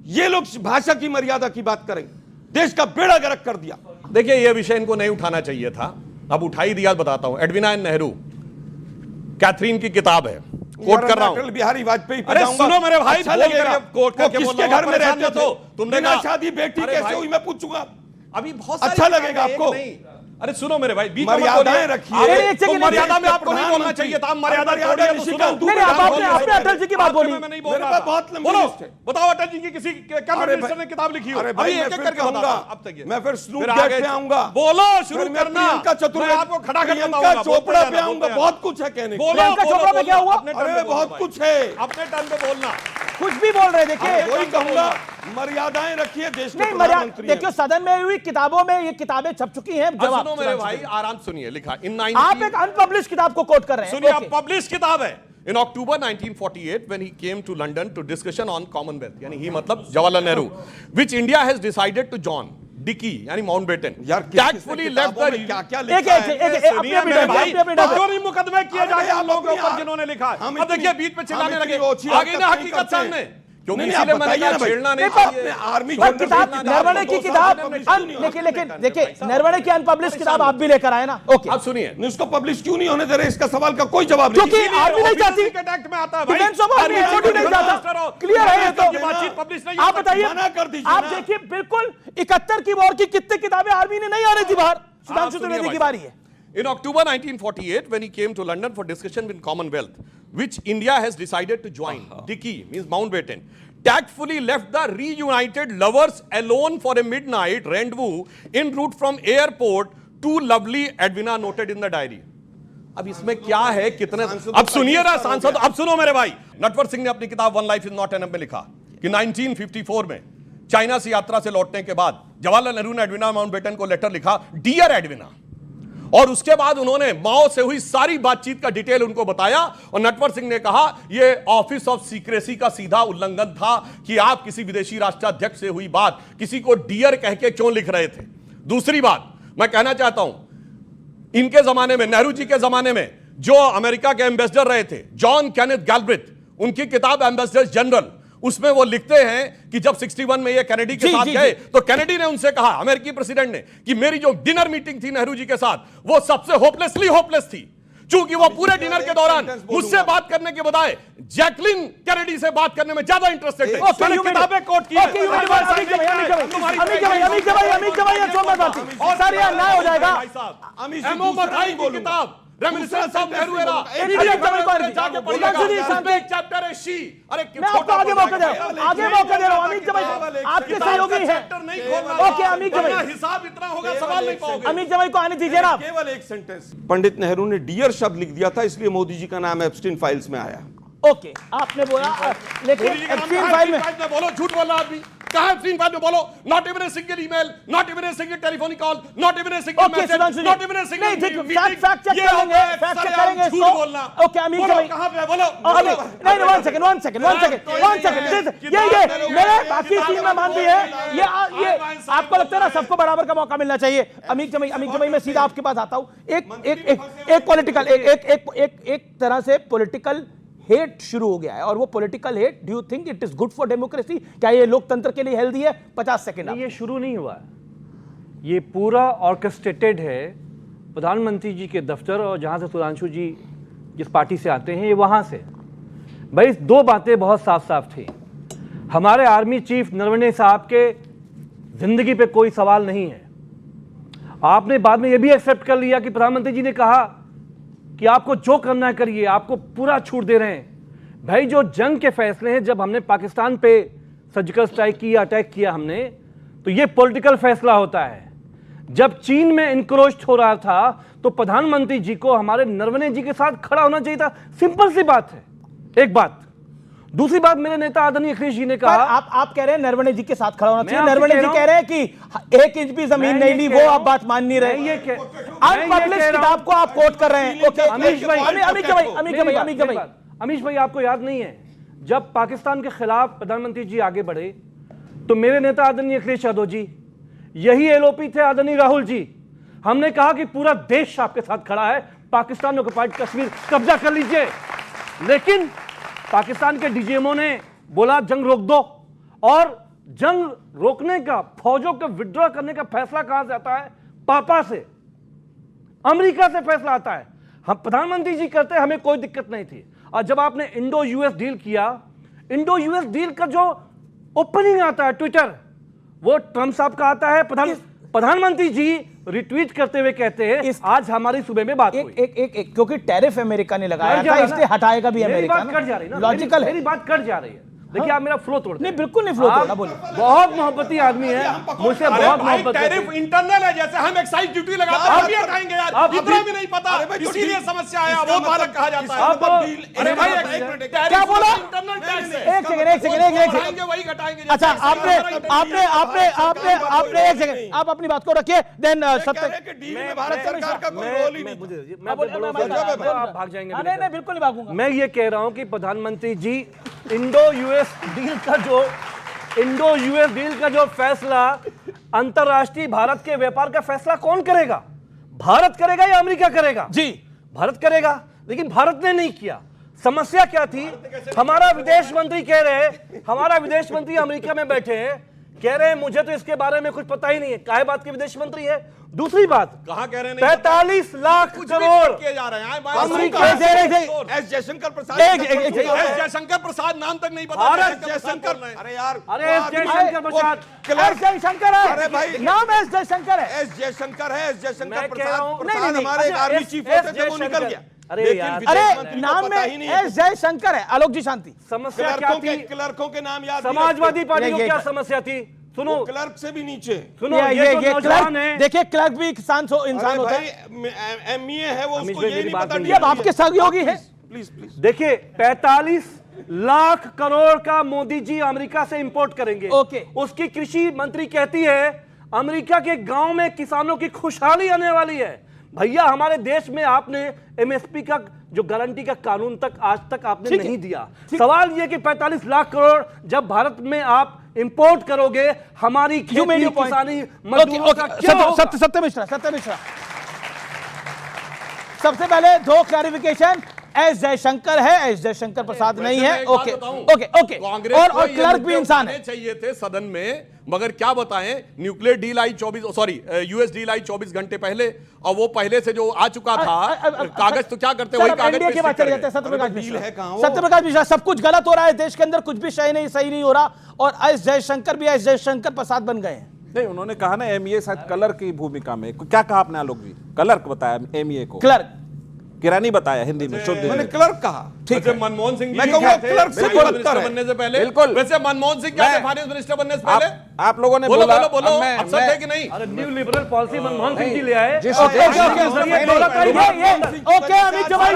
Speaker 3: ये लोग भाषा की मर्यादा की बात करेंगे, देश का बेड़ा गर्क कर दिया।
Speaker 12: देखिए ये विषय इनको नहीं उठाना चाहिए था, अब उठा ही दिया। बताता हूं, एडविना एंड नेहरू, कैथरीन की किताब है, कोट कर रहा हूं।
Speaker 3: अटल बिहारी वाजपेयी पे
Speaker 12: अरे
Speaker 3: जाऊंगा,
Speaker 12: सुनो मेरे भाई,
Speaker 3: अच्छा
Speaker 12: बोल
Speaker 3: लगेगा।
Speaker 12: करके कोट
Speaker 3: वो
Speaker 12: करके बोल
Speaker 3: किसके
Speaker 12: रहा हूं,
Speaker 3: घर में
Speaker 12: परेशान
Speaker 3: रहते
Speaker 12: मत हो।
Speaker 3: थे?
Speaker 12: तुमने
Speaker 3: बिना
Speaker 12: कहा-
Speaker 3: शादी बेटी
Speaker 12: अरे
Speaker 3: कैसे
Speaker 12: भाई,
Speaker 3: हुई मैं पूछूंगा।
Speaker 12: अभी बहुत
Speaker 3: अच्छा
Speaker 12: सारी
Speaker 3: लगेगा
Speaker 12: बातें हैं,
Speaker 3: आपको?
Speaker 12: नहीं। अरे सुनो मेरे भाई, बीच में मत
Speaker 3: मर्यादाएं
Speaker 12: बोलिए।
Speaker 3: रखिए।
Speaker 12: अरे
Speaker 1: एक
Speaker 12: तो
Speaker 1: सेकंड,
Speaker 12: मर्यादा
Speaker 1: एक
Speaker 12: में आपको नहीं बोलना चाहिए था, मर्यादा तोड़िए तो सुनो।
Speaker 1: नहीं, आपने अटल जी की बात बोली।
Speaker 12: मैं नहीं बोल
Speaker 3: मेरे
Speaker 12: रहा
Speaker 3: पास
Speaker 12: था।
Speaker 3: बहुत लंबी
Speaker 12: बोलो,
Speaker 3: लिस्ट है।
Speaker 12: बताओ अटल जी की किसी कैबिनेट
Speaker 3: अरे
Speaker 12: मिनिस्टर ने किताब लिखी हो?
Speaker 3: अरे भाई,
Speaker 12: अभी
Speaker 3: मैं
Speaker 12: एक-एक
Speaker 3: फिर
Speaker 12: करके
Speaker 3: कहूंगा।
Speaker 12: बताता हूं, अब तक ये।
Speaker 3: मैं फिर स्नूप
Speaker 12: फिर
Speaker 3: डेट
Speaker 12: आगे
Speaker 3: पे आऊंगा।
Speaker 12: बोलो, शुरू
Speaker 3: फिर मैं
Speaker 12: करना।
Speaker 3: प्रियंका चतुर्वेदी,
Speaker 12: मैं आपको खड़ा कर
Speaker 3: प्रियंका
Speaker 12: बताऊंगा।
Speaker 3: चोपड़ा पे
Speaker 12: बोलते
Speaker 3: आऊंगा।
Speaker 12: रहना।
Speaker 3: बहुत कुछ है कहने को।
Speaker 12: बोलो,
Speaker 1: प्रियंका
Speaker 12: बोलो,
Speaker 1: चोपड़ा पे क्या
Speaker 12: बोलो,
Speaker 1: हुआ?
Speaker 12: अपने टर्न
Speaker 3: अरे
Speaker 12: पे बोलना
Speaker 3: बहुत
Speaker 12: भाई।
Speaker 3: कुछ है।
Speaker 12: अपने टर्न पे बोलना।
Speaker 1: कुछ भी बोल रहे, देखिए।
Speaker 3: अब वही कहूंगा, मर्यादाएं रखिए, देश के
Speaker 1: नहीं, मर्यादा
Speaker 3: प्रधानमंत्री हैं।
Speaker 1: देखियो, सदन में हुई किताबों में ये किताबें छप चुकी हैं।
Speaker 12: अब सुनो मेरे भाई, आराम सुनिए, लिखा इन
Speaker 1: आप एक अनपब्लिश किताब को कोट कर रहे हैं।
Speaker 12: सुनिए,
Speaker 1: ओके।
Speaker 12: अब पब्लिश किताब है। In October 1948, when he came to London to discussion on Commonwealth, यानी ही मतलब Jawaharlal Nehru, which India has decided to join, Dickey यानी Mountbatten,
Speaker 3: यार किस-किस ने
Speaker 12: tactfully left
Speaker 3: किताबों
Speaker 12: the
Speaker 3: में क्या-क्या
Speaker 1: एक
Speaker 3: लिखा है?
Speaker 1: अपने
Speaker 12: मेरे भाई,
Speaker 1: अपने
Speaker 12: क्यों नहीं मुकदमे किए
Speaker 3: अरे
Speaker 12: जा रहे
Speaker 3: आप
Speaker 12: हैं लोगों के
Speaker 3: अपनी
Speaker 12: ऊपर जिन्होंने लिखा है?
Speaker 3: हम
Speaker 12: अब देखिए
Speaker 3: इतनी-
Speaker 12: बीच में
Speaker 3: हम
Speaker 12: चिल्लाने
Speaker 3: इतनी
Speaker 12: लगे,
Speaker 3: ओछी
Speaker 12: आगे ना
Speaker 3: हरकत
Speaker 12: हकीकत
Speaker 3: नहीं
Speaker 12: सामने,
Speaker 3: करते।
Speaker 12: क्योंकि
Speaker 3: नहीं,
Speaker 12: इसीलिए
Speaker 3: आप
Speaker 12: मैंने
Speaker 3: बताइए
Speaker 12: कहा
Speaker 3: ना भाई।
Speaker 12: छेड़ना नहीं
Speaker 1: नहीं,
Speaker 3: आपने
Speaker 12: चाहिए।
Speaker 3: आर्मी
Speaker 1: पर
Speaker 3: जनरल
Speaker 1: किताब
Speaker 3: से
Speaker 1: नरवणे की
Speaker 3: 2 साल
Speaker 1: किताब
Speaker 3: publish क्यों नहीं होने
Speaker 1: लेकिन
Speaker 3: दे?
Speaker 1: देखिए, नरवणे की अनपब्लिश किताब आप भी लेकर आए ना। ओके,
Speaker 12: अब सुनिए,
Speaker 3: नहीं, उसको पब्लिश क्यों नहीं होने दे रहे? इसका सवाल का कोई जवाब नहीं।
Speaker 1: क्योंकि आर्मी नहीं चाहती,
Speaker 12: Secret Act में आता है भाई।
Speaker 1: डिफेंस ऑफ आर्मी एचओडी नहीं चाहता। क्लियर है ये तो।
Speaker 12: बातचीत पब्लिश नहीं
Speaker 1: आप बताइए,
Speaker 3: मना कर दीजिए
Speaker 1: आप
Speaker 3: ना।
Speaker 1: देखिए, बिल्कुल 71 की वॉर की कितने किताबें आर्मी ने नहीं आने थी बाहर। सुधांशु
Speaker 12: सुनिए
Speaker 1: त्रिवेदी की
Speaker 12: भाई।
Speaker 1: बारी है।
Speaker 12: In October 1948, when he came to London for discussion with Commonwealth, which India has decided to join, Dickey means Mountbatten, tactfully left the reunited lovers alone for a midnight rendezvous en route from airport to lovely Edwina noted in the diary. अब इसमें क्या है, कितने, अब सुनिए ना सांसद, अब सुनो मेरे भाई। नटवर सिंह ने अपनी किताब one life is not enough में लिखा कि 1954 में चाइना से यात्रा से लौटने के बाद जवाहरलाल नेहरू ने एडविना माउंटबेटन को लेटर लिखा, डियर एडविना, और उसके बाद उन्होंने माओ से हुई सारी बातचीत का डिटेल उनको बताया और नटवर सिंह ने कहा यह ऑफिस ऑफ सीक्रेसी का सीधा उल्लंघन था कि आप किसी विदेशी राष्ट्राध्यक्ष से हुई बात किसी को डियर कह के क्यों लिख रहे थे। दूसरी बात मैं कहना चाहता हूं, इनके जमाने में, नेहरू जी के जमाने में जो अमेरिका के एम्बेसडर रहे थे जॉन केनेथ गैल्ब्रिथ, उनकी किताब एम्बेसडर जनरल, उसमें वो लिखते हैं कि जब 61 में ये कैनेडी के साथ गए तो कैनेडी ने उनसे कहा, अमेरिकी प्रेसिडेंट ने, कि मेरी जो डिनर मीटिंग थी नेहरू जी के साथ वो सबसे होपलेसली होपलेस थी, क्योंकि वो पूरे डिनर के दौरान मुझसे बात करने के बजाय जैकलिन कैनेडी से बात करने में ज्यादा इंटरेस्टेड थे। मैंने किताबें कोट की हैं। एमओ मथाई की किताब reminiscence of Nehru era, chapter है शी। अरे
Speaker 1: मैं आपको आगे मौका दे रहा हूं, आगे मौका दे रहा हूं। अमित जमाई आपके सहयोगी हैं। ओके अमित जमाई,
Speaker 12: हिसाब इतना होगा सवाल नहीं पाओगे।
Speaker 1: अमित जमाई को आने दीजिए ना।
Speaker 3: केवल एक सेंटेंस, पंडित नेहरू ने डियर शब्द लिख दिया था, इसलिए मोदी जी का नाम एप्स्टीन फाइल्स में आया।
Speaker 1: ओके, आपने बोला, लेकिन एप्स्टीन फाइल में
Speaker 12: बोलो, झूठ बोल रहा आदमी, कहां एप्स्टीन फाइल में बोलो, not even a single email, not even a single telephonic call, not even a single message, not even a single
Speaker 1: नहीं, फैक्ट चेक करेंगे, फैक्ट चेक करेंगे इसको। ओके अमित जमाई,
Speaker 12: कहां पे बोलो,
Speaker 1: नहीं, वन सेकंड, ये मेरे बाकी टीम में मान दी है। ये आपको लगता है ना सबको बराबर का मौका मिलना चाहिए। अमित जमाई मैं सीधा आपके पास आता हूं। एक पॉलिटिकल, एक तरह से पॉलिटिकल हेट शुरू हो गया है, और वो political hate, do you think it is good for democracy? क्या ये लोकतंत्र के लिए हेल्दी है? 50 सेकंड।
Speaker 2: ये शुरू नहीं हुआ है, ये पूरा ऑर्केस्ट्रेटेड है प्रधानमंत्री जी के दफ्तर, और जहां से सुधांशु जी जिस पार्टी से आते हैं ये वहां से। भाई दो बातें बहुत साफ साफ थी, हमारे आर्मी चीफ नरवणे साहब के जिंदगी पे कोई सवाल नहीं है। आपने बाद में ये भी एक्सेप्ट कर लिया कि प्रधानमंत्री जी ने कहा कि आपको जो करना है करिए, आपको पूरा छूट दे रहे हैं। भाई जो जंग के फैसले हैं, जब हमने पाकिस्तान पे सर्जिकल स्ट्राइक किया, अटैक किया हमने, तो ये पॉलिटिकल फैसला होता है। जब चीन में इनक्रोच हो रहा था तो प्रधानमंत्री जी को हमारे नरवणे जी के साथ खड़ा होना चाहिए था, सिंपल सी बात है। एक बात दूसरी बात, मेरे नेता आदरणीय अखिलेश जी ने
Speaker 1: पर
Speaker 2: कहा,
Speaker 1: आप कह रहे हैं नरवणे जी के साथ खड़ा होना चाहिए।
Speaker 2: आपसे
Speaker 1: नरवणे
Speaker 2: कह
Speaker 1: जी
Speaker 2: रहा
Speaker 1: कह रहे हैं कि 1 इंच भी जमीन नहीं ली, वो आप बात मान नहीं रहे। अनपब्लिश किताब को आप कोट कर रहे हैं। ओके
Speaker 2: अमीश भाई,
Speaker 1: अमीश
Speaker 2: अमीश भाई, आपको याद नहीं है जब पाकिस्तान के खिलाफ प्रधानमंत्री जी आगे बढ़े तो मेरे नेता आदरणीय अखिलेश यादव जी, यही एलओपी थे आदरणीय राहुल जी, हमने कहा कि पूरा देश आपके साथ खड़ा है, पाकिस्तान ऑक्युपाइड कश्मीर कब्जा कर लीजिए। लेकिन पाकिस्तान के डीजीएमओ ने बोला जंग रोक दो, और जंग रोकने का, फौजों को विड्रॉ करने का फैसला कहां से आता है? पापा से, अमेरिका से फैसला आता है। हम प्रधानमंत्री जी करते, हमें कोई दिक्कत नहीं थी। और जब आपने इंडो यूएस डील किया, इंडो यूएस डील का जो ओपनिंग आता है ट्विटर, वो ट्रंप साहब का आता है। प्रधानमंत्री जी रिट्वीट करते हुए कहते हैं आज हमारी सुबह में बात हुई।
Speaker 1: एक क्योंकि टैरिफ अमेरिका ने लगाया था, इसलिए हटाएगा भी अमेरिका। लॉजिकल है,
Speaker 2: मेरी बात कट जा रही है। देखिए आप मेरा फ्लो तोड़ते हैं।
Speaker 1: नहीं, बिल्कुल नहीं फ्लो तोड़ा, बोलिए।
Speaker 2: बहुत मोहब्बती आदमी है, मुझसे बहुत मोहब्बत है।
Speaker 12: टैरिफ इंटरनल है, जैसे हम एक्साइज ड्यूटी लगाते हैं, हम भी हटाएंगे यार, इतना भी नहीं पता, इसीलिए समस्या आया, वो भारत कहा जाता है। अरे भाई
Speaker 1: क्या बोला?
Speaker 12: इंटरनल टैक्स है,
Speaker 1: एक सेकंड
Speaker 12: वही घटाएंगे।
Speaker 1: अच्छा, आपने एक सेकंड, आप अपनी बात को रखिए। देन सत्य
Speaker 3: डील में भारत सरकार का कोई रोल ही नहीं।
Speaker 2: आप भाग जाएंगे।
Speaker 1: नहीं, बिल्कुल नहीं भागूंगा।
Speaker 2: मैं ये कह रहा हूं कि प्रधानमंत्री जी इंडो यूएस डील का जो फैसला, अंतरराष्ट्रीय भारत के व्यापार का फैसला कौन करेगा? भारत करेगा या अमेरिका करेगा?
Speaker 1: जी,
Speaker 2: भारत करेगा, लेकिन भारत ने नहीं किया। समस्या क्या थी? हमारा विदेश मंत्री कह रहे, हमारा विदेश मंत्री अमेरिका में बैठे हैं, कह रहे हैं मुझे तो इसके बारे में कुछ पता ही नहीं है। काहे बात के विदेश मंत्री है? दूसरी बात,
Speaker 12: कहां कह रहे हैं
Speaker 2: 45 लाख करोड़
Speaker 12: किए जा रहे हैं।
Speaker 3: एस जयशंकर प्रसाद,
Speaker 12: एस जयशंकर प्रसाद नाम तक नहीं पता।
Speaker 2: भारत
Speaker 3: जयशंकर, अरे यार,
Speaker 2: अरे एस जयशंकर प्रसाद,
Speaker 1: एस जयशंकर है।
Speaker 3: अरे भाई,
Speaker 1: नाम एस जयशंकर है।
Speaker 3: एस जयशंकर है। एस जयशंकर
Speaker 2: मैं कह रहा हूं-
Speaker 3: प्रसाद हमारे एक आर्मी चीफ होते थे, वो निकल गया।
Speaker 2: अरे यार,
Speaker 1: अरे नाम में एस जयशंकर है। आलोक जी शांति।
Speaker 2: समस्या क्या थी?
Speaker 3: क्लर्कों के नाम याद।
Speaker 2: समाजवादी पार्टी को क्या समस्या थी? सुनो,
Speaker 3: क्लर्क से भी नीचे।
Speaker 2: सुनो,
Speaker 1: ये
Speaker 2: नौजवान है।
Speaker 1: देखिए, क्लर्क भी इंसान होता है।
Speaker 3: एमईए है वो, उसको ये नहीं पता।
Speaker 1: ये आपके सहयोगी है।
Speaker 3: Please please.
Speaker 2: देखिए 45 लाख करोड़ का मोदी जी अमेरिका से इंपोर्ट करेंगे।
Speaker 1: ओके।
Speaker 2: उसकी कृषि मंत्री कहती है अमेरिका के गांव में किसानों की खुशहाली आने वाली है। भैया, हमारे देश में आपने एमएसपी का जो गारंटी का कानून तक आज तक आपने नहीं दिया। सवाल यह कि 45 लाख करोड़ जब भारत में आप इंपोर्ट करोगे, हमारी खेती, किसानी, मजदूरों का क्या होगा?
Speaker 1: सत्य मिश्रा, सबसे पहले 2 क्लैरिफिकेशन। एस जयशंकर है, एस जयशंकर प्रसाद नहीं है। Okay okay okay. और क्लर्क भी इंसान है।
Speaker 12: चाहिए थे सदन में, मगर क्या बताएं, nuclear deal I US deal I 24 घंटे पहले, और वो पहले से जो आ चुका था कागज, तो क्या करते वही कागज
Speaker 1: इंडिया की बात चली जाती है। सत्यप्रकाश मिश्रा, सब कुछ गलत हो रहा है देश के अंदर, कुछ भी सही नहीं हो रहा, और एस जयशंकर भी एस जयशंकर प्रसाद बन गए हैं।
Speaker 4: नहीं, उन्होंने कहा ना एमईए शायद क्लर्क की भूमिका में। क्या कहा आपने आलोक जी? क्लर्क बताया एमईए को,
Speaker 1: क्लर्क
Speaker 4: किरानी बताया हिंदी में, शुद्ध
Speaker 3: मैंने क्लर्क कहा।
Speaker 12: ठीक है, मनमोहन सिंह
Speaker 3: मैं कहूंगा क्लर्क से
Speaker 12: फाइनेंस मिनिस्टर बनने से पहले।
Speaker 4: बिल्कुल।
Speaker 12: वैसे मनमोहन सिंह क्या थे फाइनेंस मिनिस्टर बनने से पहले?
Speaker 4: आप लोगों ने
Speaker 12: बोलो
Speaker 4: बोला,
Speaker 12: बोलो,
Speaker 4: अब मैं-
Speaker 12: अफसर थे कि नहीं?
Speaker 2: अरे new liberal policy Manmohan Singh ji ले आए।
Speaker 1: ओके, अमित जवाई,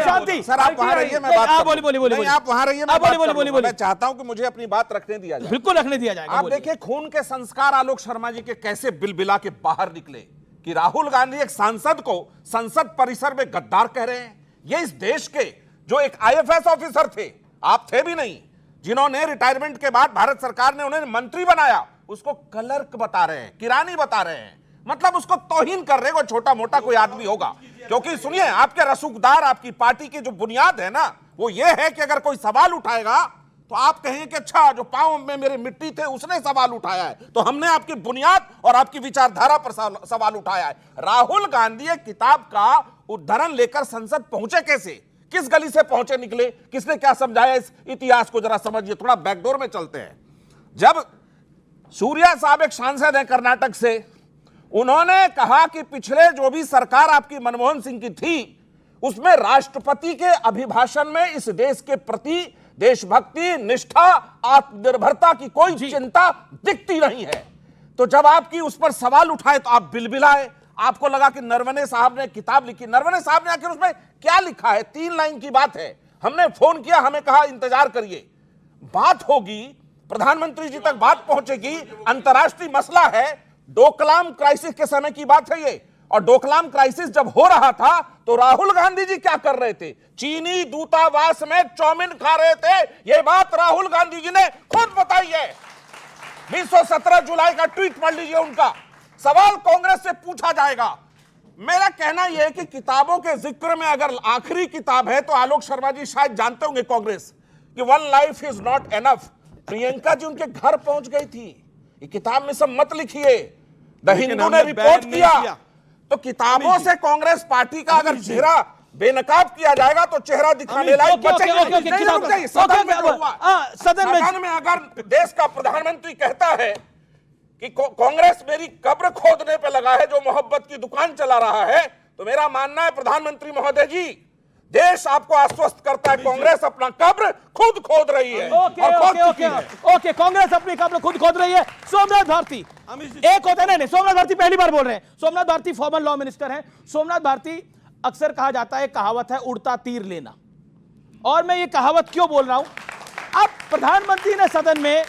Speaker 1: शांति।
Speaker 4: सर आप वहां रहिए, मैं बात
Speaker 1: बोली
Speaker 4: नहीं, आप वहां रहिए, मैं बात करूंगा। मैं चाहता हूं कि मुझे अपनी बात रखने दिया जाए।
Speaker 1: बिल्कुल रखने दिया जाएगा।
Speaker 4: आप देखिए खून के संस्कार आलोक शर्मा जी के कैसे बिलबिला के बाहर निकले कि राहुल गांधी एक सांसद को संसद परिसर में गद्दार कह रहे हैं। ये इस देश के जो एक आईएफएस ऑफिसर थे, आप थे भी नहीं, जिन्होंने रिटायरमेंट के बाद भारत सरकार ने उन्हें मंत्री बनाया, उसको क्लर्क बता रहे हैं, किरानी बता रहे हैं। मतलब उसको तौहीन कर रहे हैं, छोटा मोटा कोई आदमी होगा। क्योंकि सुनिए, आपके रसूखदार, आपकी पार्टी की जो बुनियाद है ना, वो ये है कि अगर कोई सवाल उठाएगा तो आप कहें कि अच्छा, जो पांव में मेरे मिट्टी थे उसने सवाल उठाया है, तो हमने आपकी बुनियाद और आपकी विचारधारा पर सवाल उठाया है। राहुल गांधी एक किताब का उद्धरण लेकर संसद पहुंचे कैसे, किस गली से पहुंचे, निकले, किसने क्या समझाया, इस इतिहास को जरा समझिए। थोड़ा बैकडोर में चलते हैं। जब सूर्या साहब एक सांसद है कर्नाटक से, उन्होंने कहा कि पिछले जो भी सरकार आपकी मनमोहन सिंह की थी, उसमें राष्ट्रपति के अभिभाषण में इस देश के प्रति देशभक्ति, निष्ठा, आत्मनिर्भरता की कोई चिंता दिखती नहीं है। तो जब आपकी उस पर सवाल उठाए तो आप बिलबिलाए। आपको लगा कि नरवणे साहब ने किताब लिखी। नरवणे साहब ने आखिर उसमें क्या लिखा है? 3 लाइन की बात है। हमने फोन किया, हमें कहा इंतजार करिए, बात होगी, प्रधानमंत्री जी तक बात पहुंचेगी, अंतर्राष्ट्रीय मसला है। डोकलाम क्राइसिस के समय की बात है ये, और डोकलाम क्राइसिस जब हो रहा था तो राहुल गांधी जी क्या कर रहे थे? चीनी दूतावास में चाउमीन खा रहे थे। यह बात राहुल गांधी जी ने खुद बताई है। 2017 जुलाई का ट्वीट पढ़ लीजिए उनका। सवाल कांग्रेस से पूछा जाएगा। मेरा कहना यह है कि किताबों के जिक्र में अगर आखिरी किताब है तो आलोक शर्मा जी शायद जानते होंगे कांग्रेस कि one life is not enough. Priyanka ji उनके घर पहुंच गई थी। ये किताब में सब मत लिखिए, द हिंदू ने रिपोर्ट किया। तो किताबों से कांग्रेस पार्टी का अगर चेहरा बेनकाब किया जाएगा तो चेहरा दिखाने लायक बचेगा। सदन में अगर देश का प्रधानमंत्री कहता है कि कांग्रेस मेरी कब्र खोदने पे लगा है, जो मोहब्बत की दुकान चला रहा है, तो मेरा मानना है प्रधानमंत्री महोदय जी, देश आपको आश्वस्त करता है कांग्रेस अपना कब्र खुद खोद रही है।
Speaker 1: ओके, कांग्रेस अपनी कब्र खुद खोद रही है। सोमनाथ भारती एक होते नहीं, सोमनाथ भारती पहली बार बोल रहे हैं। Somnath Bharti former law minister हैं। सोमनाथ भारती, अक्सर कहा जाता है, कहावत है उड़ता तीर लेना, और मैं ये कहावत क्यों बोल रहा हूं? अब प्रधानमंत्री ने सदन में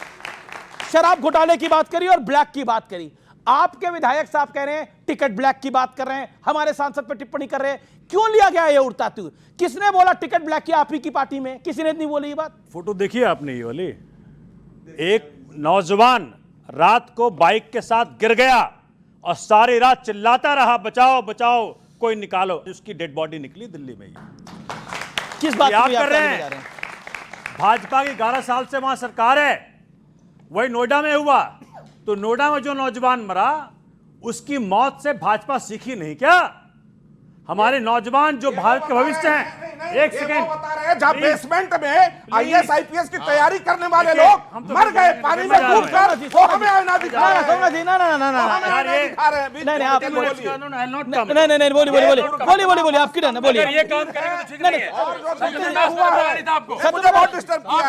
Speaker 1: शराब घोटाले की बात करी और ब्लैक की बात करी। आपके विधायक साहब कह रहे हैं टिकट ब्लैक की बात कर रहे हैं, हमारे सांसद पर टिप्पणी कर रहे हैं। क्यों लिया गया ये उड़ता तीर? किसने बोला टिकट ब्लैक की आप ही की पार्टी में? किसी ने नहीं बोली ये बात।
Speaker 11: फोटो देखिए आपने ये वाली, एक नौजवान रात को बाइक के साथ गिर गया और सारी रात चिल्लाता रहा बचाओ बचाओ, कोई निकालो। उसकी डेड बॉडी निकली दिल्ली में।
Speaker 1: किस बात
Speaker 11: याद कर रहे हैं? भाजपा की 11 साल से वहां सरकार है, वही नोएडा में हुआ। तो नोएडा में जो नौजवान मरा, उसकी मौत से भाजपा सीखी नहीं क्या? हमारे नौजवान जो भारत के भविष्य हैं, एक सेकेंड
Speaker 4: बता रहे हैं, जहां बेसमेंट में आईएएस आईपीएस की तैयारी करने वाले लोग मर गए पानी में डूबकर, वो हमें आईना दिखा रहे हैं।
Speaker 1: नहीं बोलिए आपकी ना बोलिए।
Speaker 11: ये काम करेंगे तो ठीक नहीं है।
Speaker 4: मुझे बहुत डिस्टर्ब किया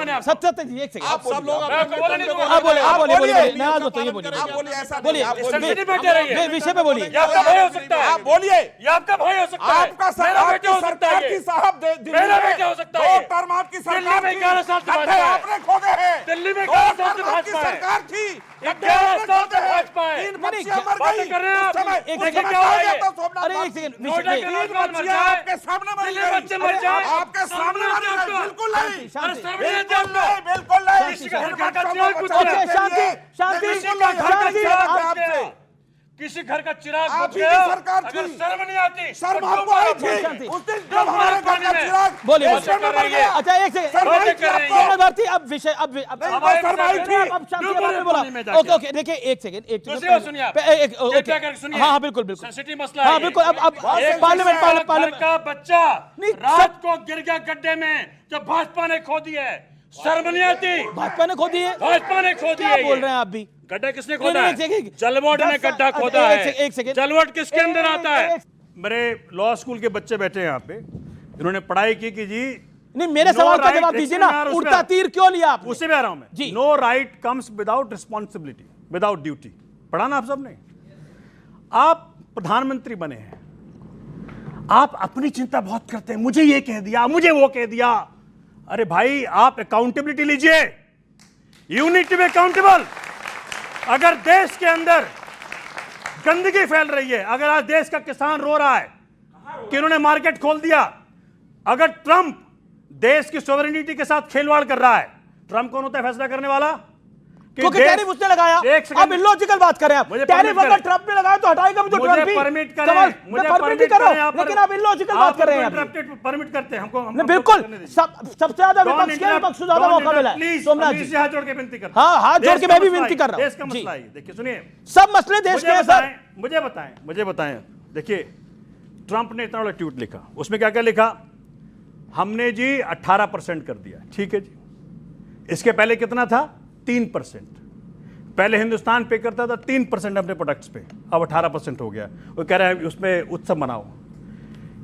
Speaker 4: है।
Speaker 1: सत्य जी, एक सेकंड
Speaker 4: आप सब लोग
Speaker 1: आप बोलिए, मैं आज बताइए, बोलिए विषय पे बोलिए,
Speaker 4: आप बोलिए।
Speaker 11: आपका भाई हो सकता है,
Speaker 4: आपका सरकार की सरकार की साहब
Speaker 11: मेरा बेटा हो सकता है।
Speaker 4: 2 टर्म आपकी सरकार
Speaker 11: दिल्ली में 11 साल से भाजपा है।
Speaker 4: आपने खोदे हैं।
Speaker 11: दिल्ली में 11 साल से भाजपा है।
Speaker 4: सरकार थी,
Speaker 11: 11 साल से भाजपा है।
Speaker 4: 3 बच्चियां मर गई।
Speaker 11: कर रहे हैं आप।
Speaker 1: एक
Speaker 11: देखिए
Speaker 1: सेकंड,
Speaker 11: क्या हो रहा है।
Speaker 1: अरे एक सेकंड,
Speaker 11: नोएडा के नौजवान मर जाए,
Speaker 4: आपके सामने मर
Speaker 11: दिल्ली बच्चे मर जाए,
Speaker 4: आपके सामने मर गए। बिल्कुल नहीं,
Speaker 11: अरे सर्वे
Speaker 4: बिल्कुल नहीं, बिल्कुल नहीं।
Speaker 11: किसी का घर का चिराग बुझ
Speaker 1: ओके,
Speaker 11: गया।
Speaker 1: शांति शांति
Speaker 11: किसी का घर का चिराग बुझ
Speaker 4: आपसे।
Speaker 11: गया। किसी घर का चिराग
Speaker 4: आप
Speaker 11: बुझ
Speaker 4: ही
Speaker 11: गया।
Speaker 4: की सरकार
Speaker 11: अगर
Speaker 4: थी।
Speaker 11: शर्म नहीं आती,
Speaker 4: शर्म
Speaker 11: तो
Speaker 4: आपको आई
Speaker 1: शांति।
Speaker 4: थी उस दिन जब हमारे घर का चिराग
Speaker 1: बोलिए,
Speaker 4: देश में मर गया।
Speaker 1: अच्छा एक सेकंड, सोमनाथ भारती, अब विषय अब ओके देखिए, एक सेकंड, हाँ बिल्कुल
Speaker 11: सेंसिटिव मसला
Speaker 1: हाँ
Speaker 11: है।
Speaker 1: बिल्कुल। अब पार्लियामेंट
Speaker 11: का बच्चा
Speaker 1: नहीं,
Speaker 11: रात को गिर गया गड्ढे में, जब भाजपा ने खो दी है। शर्म नहीं आती?
Speaker 1: भाजपा ने खो दी है।
Speaker 11: भाजपा ने खो दी
Speaker 1: क्या
Speaker 11: है।
Speaker 1: बोल रहे हैं आप भी?
Speaker 11: गड्ढा किसने खोदा है?
Speaker 1: नहीं,
Speaker 11: जलवोट में गड्ढा खोदा है।
Speaker 1: एक सेकंड,
Speaker 11: जलवट किसके अंदर आता है? मेरे लॉ स्कूल के बच्चे बैठे हैं यहाँ पे, इन्होंने पढ़ाई की कि जी
Speaker 1: नहीं, मेरे सवाल का जवाब दीजिए ना, उड़ता तीर क्यों लिया आपने?
Speaker 11: उससे भी आ रहा हूं मैं
Speaker 1: जी।
Speaker 11: No right comes without responsibility, without duty. पढ़ा ना आप सबने? आप प्रधानमंत्री बने हैं, आप अपनी चिंता बहुत करते हैं, मुझे ये कह दिया, मुझे वो कह दिया। अरे भाई, आप अकाउंटेबिलिटी लीजिए। You need to be accountable. अगर देश के अंदर गंदगी फैल रही है, अगर आज देश का किसान रो रहा है कि इन्होंने मार्केट खोल दिया, अगर ट्रंप देश की सॉवरेनिटी के साथ खेलवाड़ कर रहा है, ट्रंप कौन होता है फैसला करने वाला?
Speaker 1: क्योंकि टैरिफ उसने लगाया। अब इलॉजिकल बात कर रहे हैं आप। टैरिफ अगर ट्रंप ने लगाया तो हटाएगा भी तो ट्रंप ही।
Speaker 11: परमिट करें,
Speaker 1: परमिट ही करो, लेकिन आप इलॉजिकल बात कर रहे हैं।
Speaker 11: परमिट करते हैं हमको।
Speaker 1: बिल्कुल, सबसे ज्यादा विपक्ष के विपक्ष को ज्यादा मौका मिला है। सोमनाथ जी,
Speaker 11: हाथ जोड़ के विनती करता
Speaker 1: हूं। हाँ, हाथ जोड़ के मैं भी विनती कर रहा हूं।
Speaker 11: देश का मसला है, देखिए सुनिए,
Speaker 1: सब मसले देश के हैं सर।
Speaker 11: मुझे बताएं। देखिए, ट्रंप ने इतना बड़ा ट्वीट लिखा, उसमें क्या क्या लिखा? हमने जी 18% कर दिया। ठीक है जी, इसके पहले कितना था? 3%। पहले हिंदुस्तान पे करता था 3% अपने प्रोडक्ट्स पे, अब 18% हो गया। वो कह रहे हैं उसमें उत्सव मनाओ।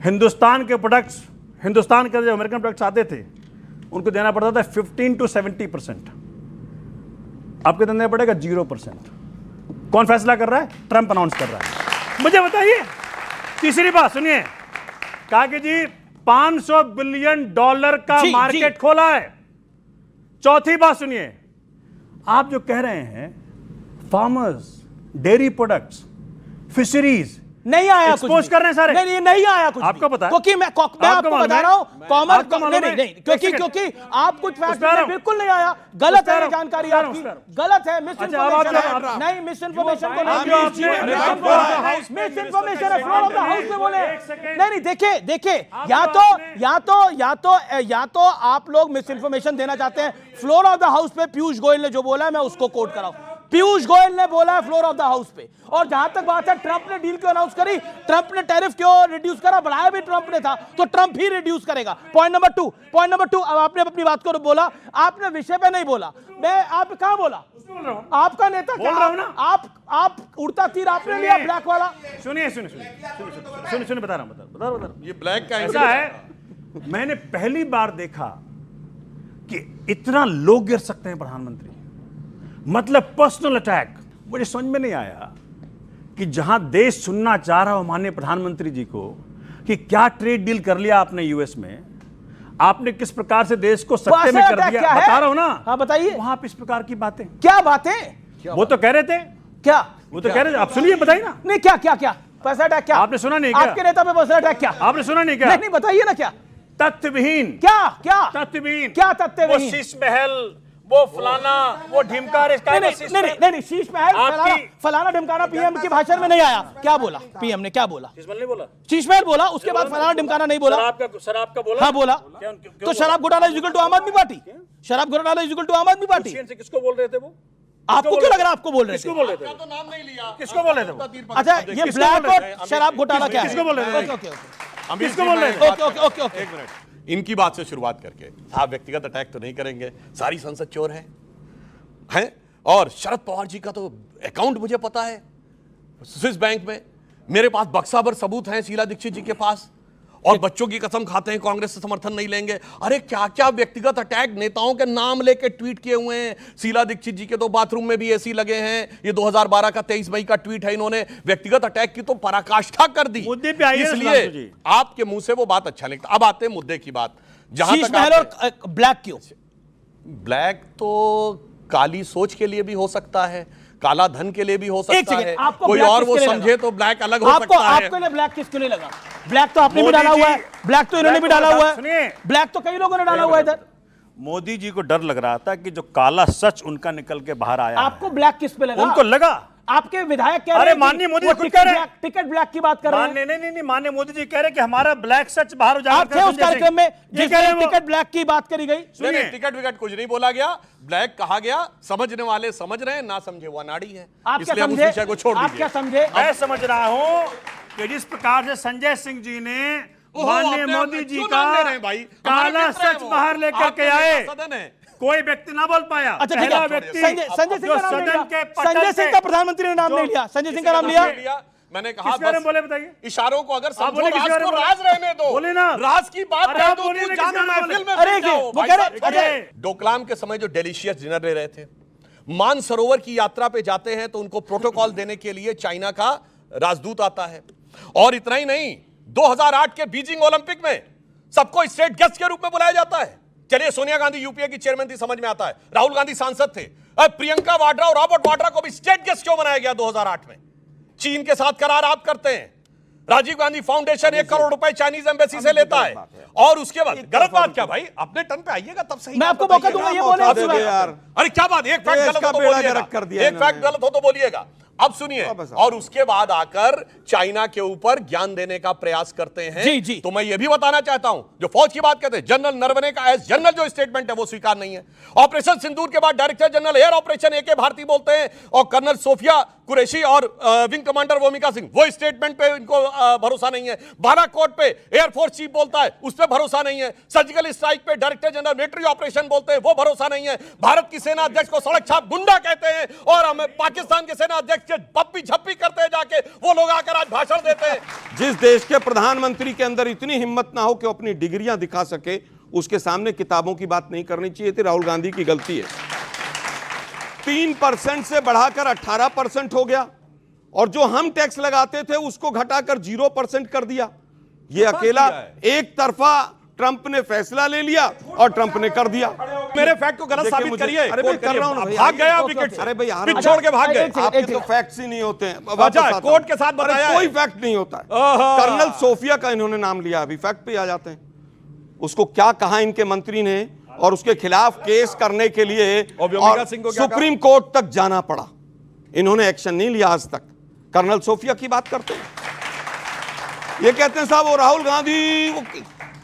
Speaker 11: हिंदुस्तान के प्रोडक्ट्स, हिंदुस्तान के जो अमेरिकन प्रोडक्ट्स आते थे, उनको देना पड़ता था 15 to 70%। आपको देना पड़ेगा 0%। कौन फैसला कर रहा है? ट्रंप अनाउंस कर रहा है। मुझे बताइए। तीसरी बात सुनिए, कहा कि जी $500 बिलियन का
Speaker 1: जी,
Speaker 11: मार्केट
Speaker 1: जी।
Speaker 11: खोला है। चौथी बात सुनिए, आप जो कह रहे हैं फार्मर्स, डेयरी प्रोडक्ट्स, फिशरीज
Speaker 1: नहीं आया कुछ
Speaker 11: एक्सपोज
Speaker 1: भी।
Speaker 11: कर रहे हैं सारे।
Speaker 1: नहीं नहीं आया कुछ
Speaker 11: आपको
Speaker 1: भी।
Speaker 11: पता है?
Speaker 1: क्योंकि मैं आपको
Speaker 11: मालूम
Speaker 1: बता
Speaker 11: है?
Speaker 1: रहा हूं कॉमर्स
Speaker 11: आपको मालूम
Speaker 1: नहीं
Speaker 11: है?
Speaker 1: नहीं क्योंकि
Speaker 11: एक सेकंड।
Speaker 1: क्योंकि आप कुछ फैक्ट
Speaker 11: उस पर आ रहा हूं।
Speaker 1: बिल्कुल नहीं आया, गलत
Speaker 11: उस पर आ
Speaker 1: है
Speaker 11: रहा
Speaker 1: ये
Speaker 11: हूं।
Speaker 1: जानकारी
Speaker 11: उस पर आ रहा
Speaker 1: आपकी,
Speaker 11: हूं, उस
Speaker 1: गलत है, मिस
Speaker 11: अच्छा, अब
Speaker 1: इन्फॉर्मेशन
Speaker 11: आप
Speaker 1: है।
Speaker 11: जो-
Speaker 1: नहीं मिस इन्फॉर्मेशन को नहीं,
Speaker 11: आप जो-
Speaker 1: मिस इन्फॉर्मेशन है, फ्लोर ऑफ द हाउस में बोले।
Speaker 11: एक सेकंड।
Speaker 1: नहीं नहीं देखिए देखिए,
Speaker 11: आप
Speaker 1: या
Speaker 11: जो
Speaker 1: तो
Speaker 11: आपने-
Speaker 1: या तो आप लोग मिस इन्फॉर्मेशन देना चाहते हैं। फ्लोर ऑफ द हाउस पे पीयूष गोयल ने जो बोला है मैं उसको कोट कराऊं। पीयूष गोयल ने बोला है फ्लोर ऑफ द हाउस पे। और जहां तक बात है ट्रंप ने डील क्यों अनाउंस करी, ट्रंप ने टैरिफ क्यों रिड्यूस करा, बढ़ाया भी ट्रंप ने था, तो ट्रंप ही रिड्यूस करेगा। पॉइंट नंबर टू, अब आपने अपनी बात को बोला, आपने विषय पे नहीं बोला। मैं आप कहां बोला, आपका नेता क्या,
Speaker 11: बोल रहा हूं ना।
Speaker 1: आप उड़ता तीर आपने लिया ब्लैक वाला।
Speaker 11: सुनिए बता रहा हूं।
Speaker 12: ये ब्लैक का
Speaker 11: ऐसा है, मैंने पहली बार देखा कि इतना लोग गिर सकते हैं प्रधानमंत्री, मतलब पर्सनल अटैक। मुझे समझ में नहीं आया कि जहां देश सुनना चाह रहा हो माननीय प्रधानमंत्री जी को कि क्या ट्रेड डील कर लिया आपने यूएस में, आपने किस प्रकार से देश को सत्ते में कर दिया, बता रहा हूं ना।
Speaker 1: हाँ बताइए,
Speaker 11: वहां पे इस प्रकार की बातें,
Speaker 1: क्या बातें,
Speaker 11: वो तो कह रहे थे,
Speaker 1: क्या
Speaker 11: वो तो कह रहे थे, आप सुनिए, बताइए ना।
Speaker 1: नहीं क्या क्या क्या पर्सनल अटैक, क्या
Speaker 11: आपने सुना नहीं क्या?
Speaker 1: आपके नेता पे पर्सनल अटैक क्या,
Speaker 11: आपने सुना नहीं क्या?
Speaker 1: नहीं बताइए ना क्या,
Speaker 11: तथ्यविहीन,
Speaker 1: क्या क्या
Speaker 11: तथ्यविहीन,
Speaker 1: क्या
Speaker 11: वो
Speaker 1: तथ्यविहीन,
Speaker 11: शीश महल, वो फलाना, वो ढिमकार,
Speaker 1: नहीं शीश महल फलाना ढिमकाना पीएम के भाषण में नहीं आया। क्या बोला पीएम ने, क्या बोला, शीश महल बोला, उसके बाद फलाना ढिमकाना नहीं बोला।
Speaker 11: शराब का बोला,
Speaker 1: हाँ बोला, तो शराब घोटाला इज इक्वल टू आम आदमी पार्टी, शराब घोटाला इज इक्वल टू आम आदमी पार्टी।
Speaker 11: किसको बोल रहे थे वो?
Speaker 1: आपको क्यों लग रहा है आपको बोल रहे थे?
Speaker 11: किसको बोल रहे थे? तो नाम नहीं लिया। किसको बोल रहे थे वो?
Speaker 1: अच्छा ये ब्लैक और शराब घोटाला क्या है?
Speaker 11: किसको बोल रहे थे?
Speaker 12: किसको
Speaker 11: बोल रहे थे?
Speaker 1: ओके
Speaker 12: एक मिनट, इनकी बात से शुरुआत करके, आप व्यक्तिगत अटैक तो नहीं करेंगे, सारी संसद चोर है हैं? और शरद पवार जी का तो अकाउंट मुझे पता है स्विस बैंक में, मेरे पास बक्सा भर सबूत हैं शीला दीक्षित जी के पास, और बच्चों की कसम खाते हैं कांग्रेस से समर्थन नहीं लेंगे। अरे क्या क्या व्यक्तिगत अटैक, नेताओं के नाम लेके ट्वीट किए हुए हैं। शीला दीक्षित जी के तो बाथरूम में भी एसी लगे हैं, ये 2012 का 23 मई का ट्वीट है, इन्होंने व्यक्तिगत अटैक की तो पराकाष्ठा कर दी।
Speaker 11: मुद्दे पे आइए
Speaker 12: इसलिए आपके मुंह से वो बात अच्छा लगता। अब आते हैं मुद्दे की बात, जहां
Speaker 1: शीश
Speaker 12: तक
Speaker 1: महल और ब्लैक क्यों?
Speaker 12: ब्लैक तो काली सोच के लिए भी हो सकता है, काला धन के लिए भी हो सकता है, कोई और वो समझे तो ब्लैक अलग हो सकता है।
Speaker 1: आपको ने ब्लैक किसको नहीं लगा? ब्लैक तो आपने भी डाला हुआ है, ब्लैक तो इन्होंने भी डाला हुआ है, ब्लैक तो कई लोगों ने डाला हुआ है इधर।
Speaker 11: मोदी जी को डर लग रहा था कि जो काला सच उनका निकल के बाहर आया,
Speaker 1: आपको ब्लैक किस पे लगा?
Speaker 11: उनको लगा।
Speaker 1: आपके विधायक कह रहे
Speaker 11: अरे
Speaker 1: हैं
Speaker 11: माननीय मोदी
Speaker 1: वो
Speaker 11: जी खुद कह रहे हैं,
Speaker 1: टिकट ब्लैक की बात कर रहे हैं।
Speaker 11: नहीं, माननीय मोदी जी कह रहे हैं कि हमारा ब्लैक सच बाहर हो जाएगा।
Speaker 1: आप थे उस कार्यक्रम में जिसमें टिकट ब्लैक की बात करी गई?
Speaker 12: नहीं, टिकट विकट कुछ नहीं बोला गया, ब्लैक कहा गया, समझने वाले समझ रहे हैं, ना समझे वो अनाड़ी है।
Speaker 1: आप क्या
Speaker 12: इसलिए हम उस
Speaker 1: समझे?
Speaker 12: विषय को छोड़
Speaker 1: आप
Speaker 12: दीजिए।
Speaker 1: क्या समझे?
Speaker 11: मैं समझ रहा हूं कि जिस प्रकार से संजय सिंह जी ने माननीय मोदी जी का काला सच बाहर लेकर के आए, कोई व्यक्ति ना बोल पाया।
Speaker 1: अच्छा ठीक है, संजय सिंह का नाम नहीं लिया, संजय सिंह का प्रधानमंत्री ने नाम नहीं लिया, संजय सिंह का नाम लिया।
Speaker 12: मैंने कहा
Speaker 11: किस बारे में बोले बताइए?
Speaker 12: इशारों को अगर समझो,
Speaker 11: बोले किस
Speaker 12: राज
Speaker 11: बारे
Speaker 12: को
Speaker 11: में?
Speaker 12: राज रहने दो,
Speaker 11: बोले ना।
Speaker 12: राज की बात
Speaker 11: अरे
Speaker 12: कह
Speaker 11: आप
Speaker 12: दो,
Speaker 11: बोलिए
Speaker 12: तू
Speaker 11: ना,
Speaker 12: जाने
Speaker 11: किस बारे में
Speaker 12: महफिल में
Speaker 11: बोले?
Speaker 12: बैठ जाओ।
Speaker 1: वो कह रहे
Speaker 12: डोकलाम के समय जो डिलीशियस डिनर ले रहे थे, मानसरोवर की यात्रा पे जाते हैं तो उनको प्रोटोकॉल देने के लिए चाइना का राजदूत आता है। और इतना ही नहीं, 2008 के बीजिंग ओलंपिक में सबको स्टेट गेस्ट के रूप में बुलाया जाता है। चलिए, सोनिया गांधी यूपीए की चेयरमैन थी, समझ में आता है, राहुल गांधी सांसद थे, अब प्रियंका वाड्रा और रॉबर्ट वाड्रा को भी स्टेट गेस्ट क्यों बनाया गया 2008 में? चीन के साथ करार आप करते हैं, राजीव गांधी फाउंडेशन 1 करोड़ रुपए चाइनीज एम्बेसी से लेता है, और उसके बाद गलत बात क्या भाई, अपने टर्न पे आइएगा तब सही।
Speaker 1: मैं आपको मौका दूंगा, ये बोले
Speaker 3: यार,
Speaker 12: अरे क्या बात, एक फैक्ट गलत हो तो बोलिएगा, एक फैक्ट गलत हो तो बोलिएगा। अब सुनिए, और उसके बाद आकर चाइना के ऊपर ज्ञान देने का प्रयास करते हैं।
Speaker 1: जी जी,
Speaker 12: तो मैं ये भी बताना चाहता हूं, जो फौज की बात कहते हैं, जनरल नरवणे का एज जनरल जो स्टेटमेंट है वो स्वीकार नहीं है। ऑपरेशन सिंदूर के बाद डायरेक्टर जनरल एयर ऑपरेशन एके भारती बोलते हैं, और कर्नल सोफिया कुरैशी और विंग कमांडर वोमिका सिंह, वो स्टेटमेंट पे इनको भरोसा नहीं है। बालाकोट पे एयरफोर्स चीफ बोलता है, उस पर भरोसा नहीं है। सर्जिकल स्ट्राइक पे डायरेक्टर जनरल मिलिट्री ऑपरेशन बोलते हैं, वो भरोसा नहीं है। भारत की सेना अध्यक्ष को सड़क छाप गुंडा कहते हैं, और हमें पाकिस्तान के सेना अध्यक्ष के पप्पी झप्पी करते हैं, जाके वो लोग आकर आज भाषण देते हैं।
Speaker 3: जिस देश के प्रधानमंत्री के अंदर इतनी हिम्मत ना हो कि अपनी डिग्रियां दिखा सके, उसके सामने किताबों की बात नहीं करनी चाहिए थी। राहुल गांधी की गलती है। 3% से बढ़ाकर 18% हो गया, और जो हम टैक्स लगाते थे उसको घटाकर 0% कर दिया। ये अकेला एक तरफा ट्रंप ने फैसला ले लिया और ट्रंप ने कर दिया।
Speaker 12: मेरे फैक्ट को गलत
Speaker 3: देखिए
Speaker 12: साबित
Speaker 3: मुझे-
Speaker 12: करिए।
Speaker 3: अरे भाई कर रहा हूं ना भाई,
Speaker 12: भाग गया
Speaker 3: ओके,
Speaker 12: विकेट से।
Speaker 3: अरे भाई
Speaker 12: पिच छोड़ के भाग गए।
Speaker 3: आपके तो फैक्ट्स ही नहीं होते हैं। वापस
Speaker 12: अच्छा,
Speaker 3: आता हूं।
Speaker 12: कोर्ट के साथ
Speaker 3: अरे
Speaker 12: बताया
Speaker 3: कोई
Speaker 12: है।
Speaker 3: फैक्ट नहीं होता है।
Speaker 12: आहा।
Speaker 3: कर्नल सोफिया का इन्होंने नाम लिया, अभी फैक्ट पे आ जाते हैं। उसको क्या कहा इनके मंत्री ने और उसके खिलाफ केस करने के लिए
Speaker 12: और व्योमिका सिंह को क्या
Speaker 3: सुप्रीम कोर्ट तक जाना पड़ा। इन्होंने एक्शन नहीं लिया आज तक। कर्नल सोफिया की बात करते हैं, ये कहते हैं साहब वो राहुल गांधी वो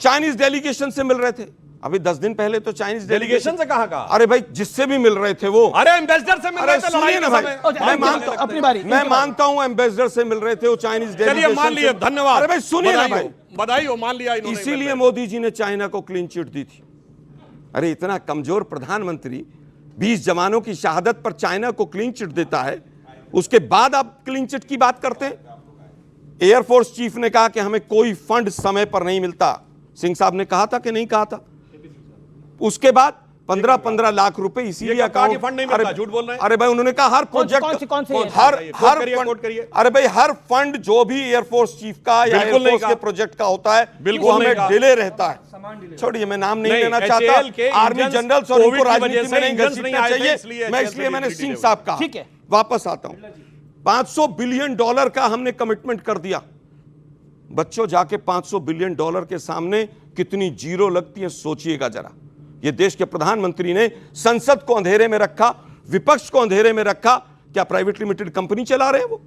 Speaker 3: चाइनीज डेलीगेशन से मिल रहे थे। अभी 10 दिन पहले तो चाइनीज
Speaker 12: डेलीगेशन से कहा?
Speaker 3: अरे भाई जिससे भी मिल रहे थे वो,
Speaker 12: अरे एम्बेसडर से मिल
Speaker 3: अरे
Speaker 12: रहे थे
Speaker 3: सुनिए
Speaker 12: लड़ाई
Speaker 3: ना
Speaker 12: के
Speaker 3: भाई,
Speaker 12: समय।
Speaker 3: मैं मानता हूं
Speaker 1: अपनी बारी,
Speaker 3: मैं मानता हूं एम्बेसडर से मिल रहे थे वो चाइनीज
Speaker 12: चलिए
Speaker 3: डेलीगेशन
Speaker 12: मान लिए,
Speaker 3: से।
Speaker 12: धन्यवाद।
Speaker 3: अरे भाई सुनिए ना भाई,
Speaker 12: बधाई हो, मान लिया इन्होंने।
Speaker 3: इसीलिए मोदी जी ने चाइना को क्लीन चिट दी थी। अरे इतना कमजोर प्रधानमंत्री 20 जवानों की शहादत पर चाइना को क्लीन चिट देता है, उसके बाद आप क्लीन चिट की बात करते हैं। एयरफोर्स चीफ ने कहा कि हमें कोई फंड समय पर नहीं मिलता। सिंह साहब ने कहा था कि नहीं कहा था? उसके बाद 15-15 लाख रुपए इसीलिए
Speaker 12: अकाउंट फंड नहीं मिलता, झूठ बोल रहे हैं।
Speaker 3: अरे भाई उन्होंने कहा हर प्रोजेक्ट
Speaker 1: कौन से
Speaker 3: हर
Speaker 12: कोट करिए।
Speaker 3: फंड, अरे भाई हर फंड जो भी एयरफोर्स चीफ का या
Speaker 12: बिल्कुल नहीं
Speaker 3: एयरफोर्स के
Speaker 12: कहा।
Speaker 3: प्रोजेक्ट का होता है
Speaker 12: बिल्कुल
Speaker 3: वो
Speaker 12: नहीं
Speaker 3: हमें
Speaker 12: कहा।
Speaker 3: डिले रहता है। छोड़िए, मैं नाम नहीं लेना
Speaker 12: HAL के
Speaker 3: चाहता। आर्मी
Speaker 12: इंजन्स
Speaker 3: जनरल्स और
Speaker 12: कोविड
Speaker 3: उनको
Speaker 12: की वजह
Speaker 3: राजनीति
Speaker 12: से
Speaker 3: में नहीं
Speaker 12: इंजन्स नहीं
Speaker 3: घसीटना
Speaker 12: आए थे,
Speaker 3: चाहिए।
Speaker 12: इसलिए
Speaker 3: मैं
Speaker 12: HAL
Speaker 3: इसलिए मैंने
Speaker 12: डिले
Speaker 3: सिंह
Speaker 12: हुआ।
Speaker 3: साहब कहा।
Speaker 1: ठीक है।
Speaker 3: वापस आता हूं। $500 बिलियन का हमने कमिटमेंट कर दिया। बच्चों जाके $500 बिलियन के सामने कितनी जीरो लगती है सोचिएगा जरा। ये देश के प्रधानमंत्री ने संसद को अंधेरे में रखा, विपक्ष को अंधेरे में रखा। क्या प्राइवेट लिमिटेड कंपनी चला रहे हैं वो?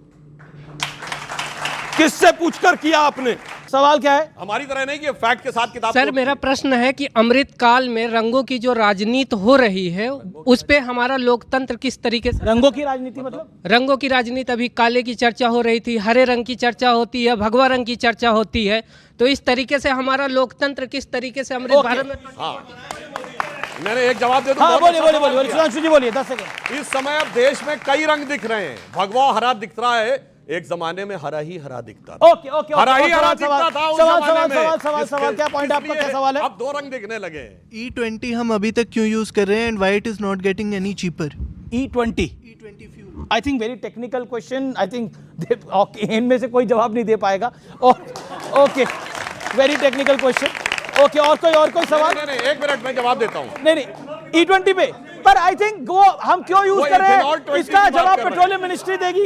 Speaker 3: किससे पूछकर किया आपने?
Speaker 1: सवाल क्या है?
Speaker 12: हमारी तरह नहीं कि फैक्ट के साथ किताब।
Speaker 13: सर मेरा प्रश्न है कि अमृत काल में रंगों की जो राजनीति हो रही है उस पे हमारा लोकतंत्र किस तरीके से?
Speaker 1: रंगों की राजनीति मतलब?
Speaker 13: रंगों की राजनीति, अभी काले की चर्चा हो रही थी, हरे रंग की चर्चा होती है, भगवा रंग की चर्चा होती है, तो इस तरीके से हमारा लोकतंत्र किस तरीके से अमृत भारत में?
Speaker 12: मैंने एक जवाब दे दूं।
Speaker 1: हाँ
Speaker 12: बहुत
Speaker 1: बोलिए
Speaker 12: अच्छा
Speaker 1: बोलिए
Speaker 12: सवाल
Speaker 1: बोलिए,
Speaker 12: किया।
Speaker 1: सुधांशु जी बोलिए, 10 सेकंड।
Speaker 12: इस समय अब देश में कई रंग दिख रहे हैं। भगवा हरा दिख रहा है, एक जमाने में हरा ही हरा दिखता था।
Speaker 1: ओके ओके,
Speaker 12: हरा ही हरा
Speaker 1: सवाल
Speaker 12: दिखता था उस
Speaker 1: सवाल
Speaker 12: जमाने
Speaker 1: सवाल
Speaker 12: में।
Speaker 1: सवाल सवाल सवाल क्या पॉइंट आपका, क्या सवाल है?
Speaker 12: अब 2 रंग दिखने लगे हैं।
Speaker 14: E20 हम अभी तक क्यों यूज कर रहे हैं and why it is not getting any cheaper?
Speaker 1: E20 I think very technical question. I think इनमें से कोई जवाब नहीं दे पाएगा। Okay, very technical question. Okay, और कोई सवाल?
Speaker 12: नहीं, 1 मिनट में जवाब देता हूं।
Speaker 1: नहीं E20 पे, पर आई थिंक वो हम क्यों यूज
Speaker 12: वो
Speaker 1: कर रहे
Speaker 12: ethanol
Speaker 1: हैं
Speaker 12: 20
Speaker 1: इसका
Speaker 12: की बात
Speaker 1: जवाब
Speaker 12: कर रहे
Speaker 1: पेट्रोलियम मिनिस्ट्री देगी।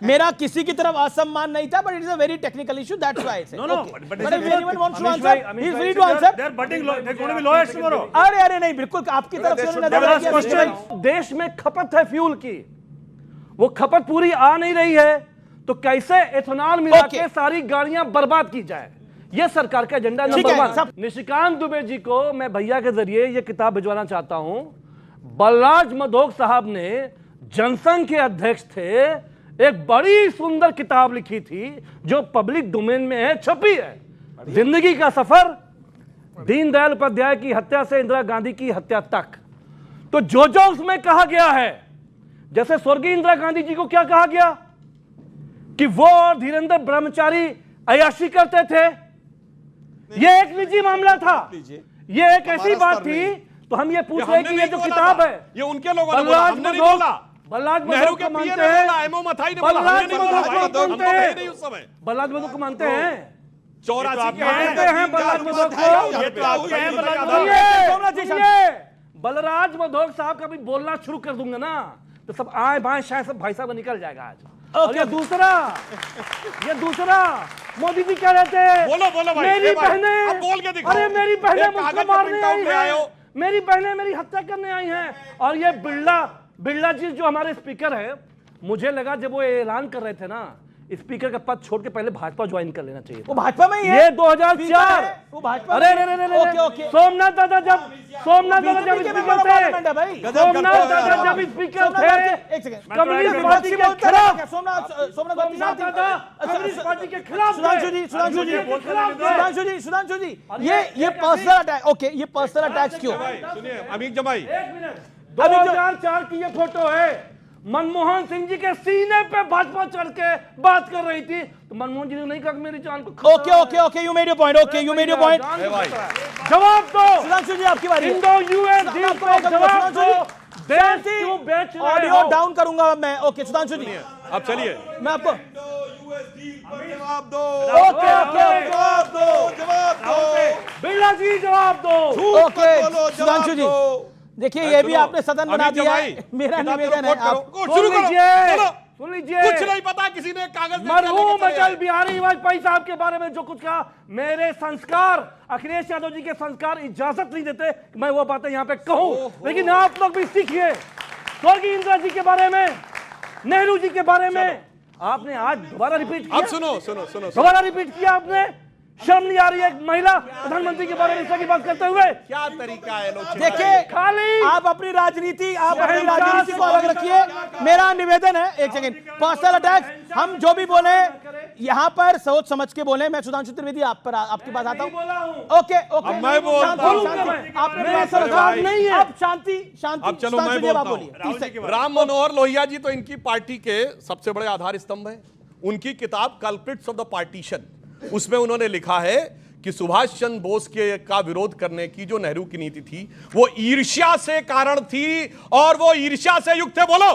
Speaker 1: मेरा किसी की तरफ असम्मान नहीं था, but it is a very technical issue, that's why I said.
Speaker 11: No, but if anyone wants to
Speaker 1: answer, he is free to answer.
Speaker 11: They are budding lawyers. They're going to be lawyers tomorrow.
Speaker 1: अरे नहीं, बिल्कुल आपकी तरफ से उन्होंने नजर
Speaker 11: last
Speaker 1: किया।
Speaker 11: question.
Speaker 2: देश में खपत है फ्यूल की, वो खपत पूरी आ नहीं रही है, तो कैसे एथेनॉल मिला के सारी गाड़ियां बर्बाद की जाए, ये सरकार का एजेंडा नंबर 1। निशिकांत दुबे जी को मैं भैया के जरिए ये किताब भिजवाना चाहता हूं। बलराज मधोक साहब ने जनसंघ के अध्यक्ष थे, एक बड़ी सुंदर किताब लिखी थी जो पब्लिक डोमेन में है, छपी है, जिंदगी का सफर, दीनदयाल उपाध्याय की हत्या से इंदिरा गांधी की हत्या तक। तो जो उसमें कहा गया है, जैसे स्वर्गीय इंदिरा गांधी जी को क्या कहा गया कि वो और धीरेन्द्र ब्रह्मचारी अय्याशी करते थे, ये एक निजी मामला था, ये एक ऐसी बात थी। तो हम ये पूछ रहे हैं कि ये जो किताब है,
Speaker 12: ये उनके लोगों ने बोला, हमने नहीं बोला।
Speaker 2: बलराज
Speaker 12: नेहरू के पीए ने बोला, एमओ मथाई ने बोला, हमने नहीं बोला भाई, हम तो थे नहीं उस समय।
Speaker 2: बलराज मधोक को मानते हैं,
Speaker 12: 84 के
Speaker 2: मानते हैं बलराज मधोक
Speaker 12: ये तो आपके हैं,
Speaker 2: बलराज मधोक साहब का भी बोलना शुरू कर दूंगा ना तो सब आए बाएं शायद सब भाई साहब निकल जाएगा आज। और ये दूसरा मोदी जी क्या रहते हैं,
Speaker 12: बोलो भाई,
Speaker 2: मेरी बहनें,
Speaker 12: अब बोल के दिखाओ।
Speaker 2: अरे मेरी बहनें
Speaker 12: एक
Speaker 2: मुझको
Speaker 12: कागज
Speaker 2: मारने
Speaker 12: का
Speaker 2: आई
Speaker 12: प्रिंट आउट ले आए
Speaker 2: हैं,
Speaker 12: हो।
Speaker 2: मेरी बहनें मेरी हत्या करने आई हैं। और ये बिरला जी जो हमारे स्पीकर है, मुझे लगा जब वो ऐलान कर रहे थे ना, स्पीकर का पद छोड़ के पहले भाजपा ज्वाइन कर लेना चाहिए।
Speaker 1: वो भाजपा में ही है,
Speaker 2: ये 2004,
Speaker 1: वो भाजपा।
Speaker 2: अरे
Speaker 1: ओके
Speaker 2: सोमनाथ दादा जब स्पीकर थे, सोमनाथ दादा जब स्पीकर थे, कम्युनिस्ट पार्टी के खिलाफ,
Speaker 1: सोमनाथ
Speaker 2: दादा कम्युनिस्ट पार्टी के खिलाफ,
Speaker 1: सुधांशु जी, ये पर्सनल अटैक। ओके, ये पर्सनल अटैक्स क्यों?
Speaker 12: सुनिए अमीर जमाई,
Speaker 2: 2004 की ये फोटो है, मनमोहन सिंह जी के सीने पे भाजपा चढ़ के बात कर रही थी, तो मनमोहन जी ने नहीं कहा कि मेरी जान को।
Speaker 1: Okay, you made your point. Okay, you made your point.
Speaker 2: जवाब दो
Speaker 1: सुधांशु जी, आपकी बारी।
Speaker 2: इंडो यूएस डील पे जवाब दो, देश क्यों बेच रहे हो?
Speaker 1: ऑडियो डाउन करूंगा मैं। ओके सुधांशु जी,
Speaker 12: अब चलिए,
Speaker 1: मैं आपको
Speaker 3: जवाब दो।
Speaker 1: ओके ओके
Speaker 3: जवाब दो, जवाब दो।
Speaker 2: बिरला जी जवाब दो।
Speaker 1: ओके सुधांशु जी, देखिए ये भी आपने सदन बना दिया है। मेरा निवेदन है आप
Speaker 12: शुरू करो।
Speaker 2: सुन लीजिए,
Speaker 12: कुछ नहीं पता, किसी ने कागज
Speaker 2: मरहूम अटल बिहारी वाजपेयी साहब के बारे में जो कुछ कहा, मेरे संस्कार, अखिलेश यादव जी के संस्कार इजाजत नहीं देते कि मैं वो बातें यहाँ पे कहूं, लेकिन आप लोग भी सीखिए। स्वर्गीय इंदिरा जी के बारे में, नेहरू जी के बारे में आपने आज दोबारा रिपीट किया।
Speaker 12: अब सुनो।
Speaker 2: दोबारा रिपीट किया आपने। शर्म नहीं आ रही है एक महिला प्रधानमंत्री के बारे में इस तरह की बात करते हुए?
Speaker 12: क्या तरीका है लोग?
Speaker 1: देखिए
Speaker 2: खाली
Speaker 1: आप अपनी राजनीति को अलग रखिए। मेरा निवेदन है, एक सेकंड, पर्सनल अटैक हम जो भी बोले यहाँ पर सोच समझ के बोले। मैं सुधांशु त्रिवेदी आप पर आपकी बात आता हूँ। ओके ओके,
Speaker 12: मैं बोलता हूँ।
Speaker 1: आपने सरकार नहीं है, आप शांति।
Speaker 12: अब चलो मैं बोलता हूँ। राम मनोहर लोहिया जी तो इनकी पार्टी के सबसे बड़े आधार स्तंभ हैं। उनकी किताब कल्प्रिट्स ऑफ द पार्टीशन, उसमें उन्होंने लिखा है कि सुभाष चंद्र बोस के का विरोध करने की जो नेहरू की नीति थी वो ईर्ष्या से कारण थी और वो ईर्ष्या से युक्त थे। बोलो,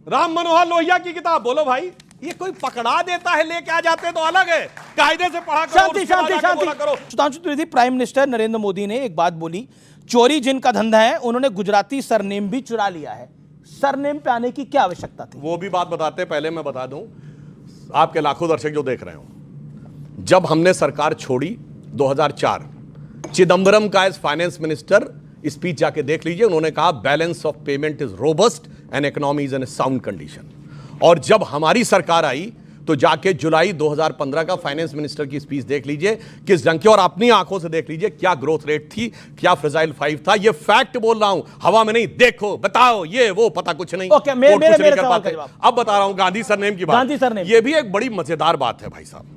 Speaker 12: राम मनोहर लोहिया की किताब बोलो भाई। ये कोई पकड़ा देता है, लेके आ जाते तो अलग है, कायदे से पढ़ा करो।
Speaker 1: शांति शांति शांति। सुधांशु त्रिवेदी, प्राइम मिनिस्टर नरेंद्र मोदी ने एक बात बोली, चोरी जिनका धंधा है उन्होंने गुजराती सरनेम भी चुरा लिया है। सरनेम पे आने की क्या आवश्यकता थी?
Speaker 12: वो भी बात बताते पहले मैं बता दूं, आपके लाखों दर्शक जो देख रहे हो, जब हमने सरकार छोड़ी 2004, चिदंबरम का एज फाइनेंस मिनिस्टर स्पीच जाके देख लीजिए। उन्होंने कहा balance of payment is robust and economy is in sound condition. और जब हमारी सरकार आई तो जाके जुलाई 2015 का फाइनेंस मिनिस्टर की स्पीच देख लीजिए, किस ढंग की, और अपनी आंखों से देख लीजिए क्या ग्रोथ रेट थी, क्या फ्रेजाइल 5 था। ये फैक्ट बोल रहा हूं, हवा में नहीं। देखो, बताओ, ये वो पता कुछ नहीं।
Speaker 1: ओके, मेरे सवाल का जवाब।
Speaker 12: अब बता रहा हूं गांधी सरनेम की बात।
Speaker 1: गांधी सरनेम,
Speaker 12: ये भी एक बड़ी मजेदार बात है भाई साहब।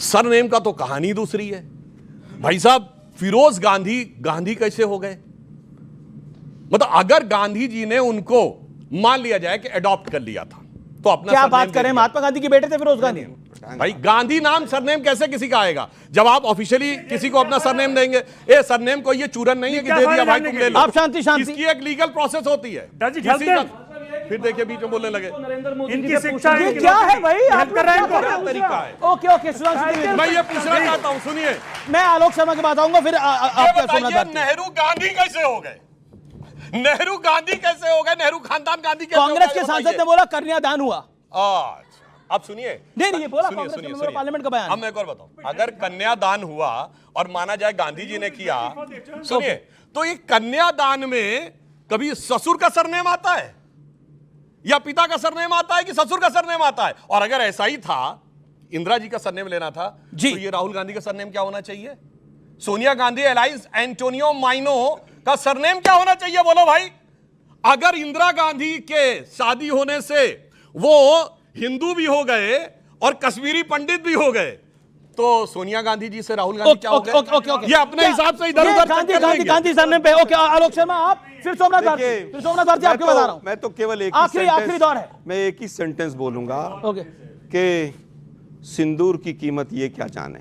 Speaker 12: सरनेम का तो कहानी दूसरी है भाई साहब। फिरोज गांधी कैसे हो गए? मतलब अगर गांधी जी ने उनको मान लिया जाए कि अडॉप्ट कर लिया था तो अपना
Speaker 1: क्या बात करें, महात्मा गांधी के बेटे थे फिरोज गांधी।
Speaker 12: भाई गांधी नाम सरनेम कैसे किसी का आएगा जब आप ऑफिशियली किसी को अपना सरनेम देंगे? ए सरनेम को ये चूरन नहीं है कि दे दिया भाई तुम ले लो।
Speaker 1: आप शांति शांति।
Speaker 12: इसकी एक लीगल प्रोसेस होती है। फिर देखिए बीच में बोलने लगे।
Speaker 11: इनकी शिक्षा
Speaker 1: ये क्या है भाई? आप
Speaker 11: कर रहे हैं
Speaker 12: क्या तरीका है?
Speaker 1: ओके ओके सुधांशु,
Speaker 12: मैं ये पूछना चाहता हूं, सुनिए।
Speaker 1: मैं आलोक शर्मा के बाद आऊंगा, फिर
Speaker 12: नेहरू गांधी कैसे हो गए? नेहरू गांधी कैसे हो गए? नेहरू खानदान गांधी कैसे?
Speaker 1: कांग्रेस के सांसद ने बोला कन्यादान हुआ।
Speaker 12: अब सुनिए।
Speaker 1: नहीं ये बोला कांग्रेस के मेंबर पार्लियामेंट का बयान।
Speaker 12: अब मैं एक और बताऊं, अगर कन्यादान हुआ और माना जाए गांधी जी ने किया, सुनिए, तो ये कन्यादान में कभी ससुर का सरनेम आता है या पिता का सरनेम आता है कि ससुर का सरनेम आता है? और अगर ऐसा ही था, इंदिरा जी का सरनेम लेना था जी, तो ये राहुल गांधी का सरनेम क्या होना चाहिए? सोनिया गांधी एलाइज एंटोनियो माइनो का सरनेम क्या होना चाहिए? बोलो भाई। अगर इंदिरा गांधी के शादी होने से वो हिंदू भी हो गए और कश्मीरी पंडित भी हो गए तो सोनिया गांधी जी से राहुल गांधी क्या हो गए? ये अपने हिसाब से इधर उधर
Speaker 1: गांधी सरनेम पे। ओके आलोक शर्मा, आप फिर सोमनाथ भारती आपके बता रहा हूं।
Speaker 3: मैं तो केवल एक
Speaker 1: आखिरी दौर है,
Speaker 3: मैं एक ही सेंटेंस बोलूंगा
Speaker 1: ओके,
Speaker 3: कि सिंदूर की कीमत ये क्या जाने,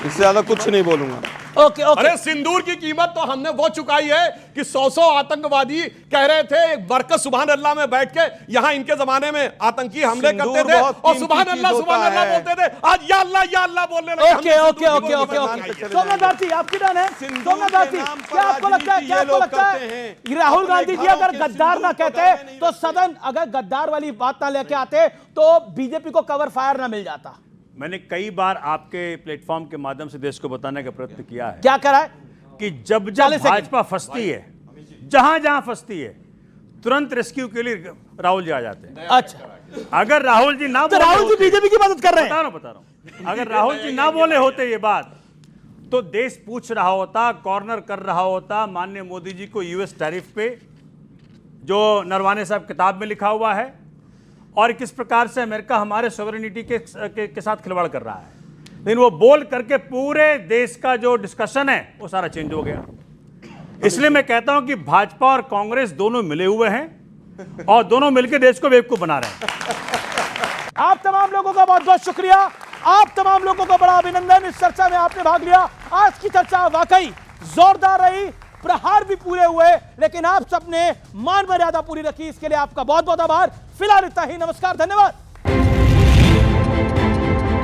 Speaker 3: इससे ज्यादा कुछ नहीं बोलूंगा।
Speaker 1: Okay okay.
Speaker 12: अरे सिंदूर की कीमत तो हमने वो चुकाई है कि 100 आतंकवादी कह रहे थे एक बरकत सुभान अल्लाह में बैठ के यहाँ इनके जमाने में आतंकी हमले करते थे और सुभान अल्लाह बोलते थे, आज या अल्लाह बोलने लगे।
Speaker 1: Okay okay okay okay okay. Somnath Bharti आपकी टर्न है। सोमनाथ भारती, क्या आपको लगता है राहुल गांधी जी अगर गद्दार ना कहते तो सदन, अगर गद्दार वाली बात ना लेके आते तो बीजेपी को कवर फायर ना मिल जाता?
Speaker 11: मैंने कई बार आपके प्लेटफॉर्म के माध्यम से देश को बताने का प्रयत्न किया है।
Speaker 1: क्या करा है?
Speaker 11: कि जब भाजपा फंसती है, जहां फंसती है, तुरंत रेस्क्यू के लिए राहुल जी आ जाते हैं।
Speaker 1: अच्छा,
Speaker 11: अगर राहुल जी ना,
Speaker 1: तो राहुल जी बीजेपी की मदद कर रहे हैं।
Speaker 11: बता रहा हूं। अगर राहुल जी ना बोले होते ये बात तो देश पूछ रहा होता, कॉर्नर कर रहा होता माननीय मोदी जी को यूएस टैरिफ पे, जो नरवाने साहब किताब में लिखा हुआ है, और किस प्रकार से अमेरिका हमारे सॉवरेनिटी के साथ खिलवाड़ कर रहा है। लेकिन वो बोल करके पूरे देश का जो डिस्कशन है वो सारा चेंज हो गया। इसलिए मैं कहता हूं कि भाजपा और कांग्रेस दोनों मिले हुए हैं और दोनों मिलकर देश को बेवकूफ बना रहे हैं।
Speaker 1: आप तमाम लोगों का बहुत बहुत शुक्रिया, आप तमाम लोगों का बड़ा अभिनंदन। इस चर्चा में आपने भाग लिया। आज की चर्चा वाकई जोरदार रही, प्रहार भी पूरे हुए, लेकिन आप सबने मान मर्यादा पूरी रखी, इसके लिए आपका बहुत बहुत आभार। फिलहाल इतना ही, नमस्कार, धन्यवाद।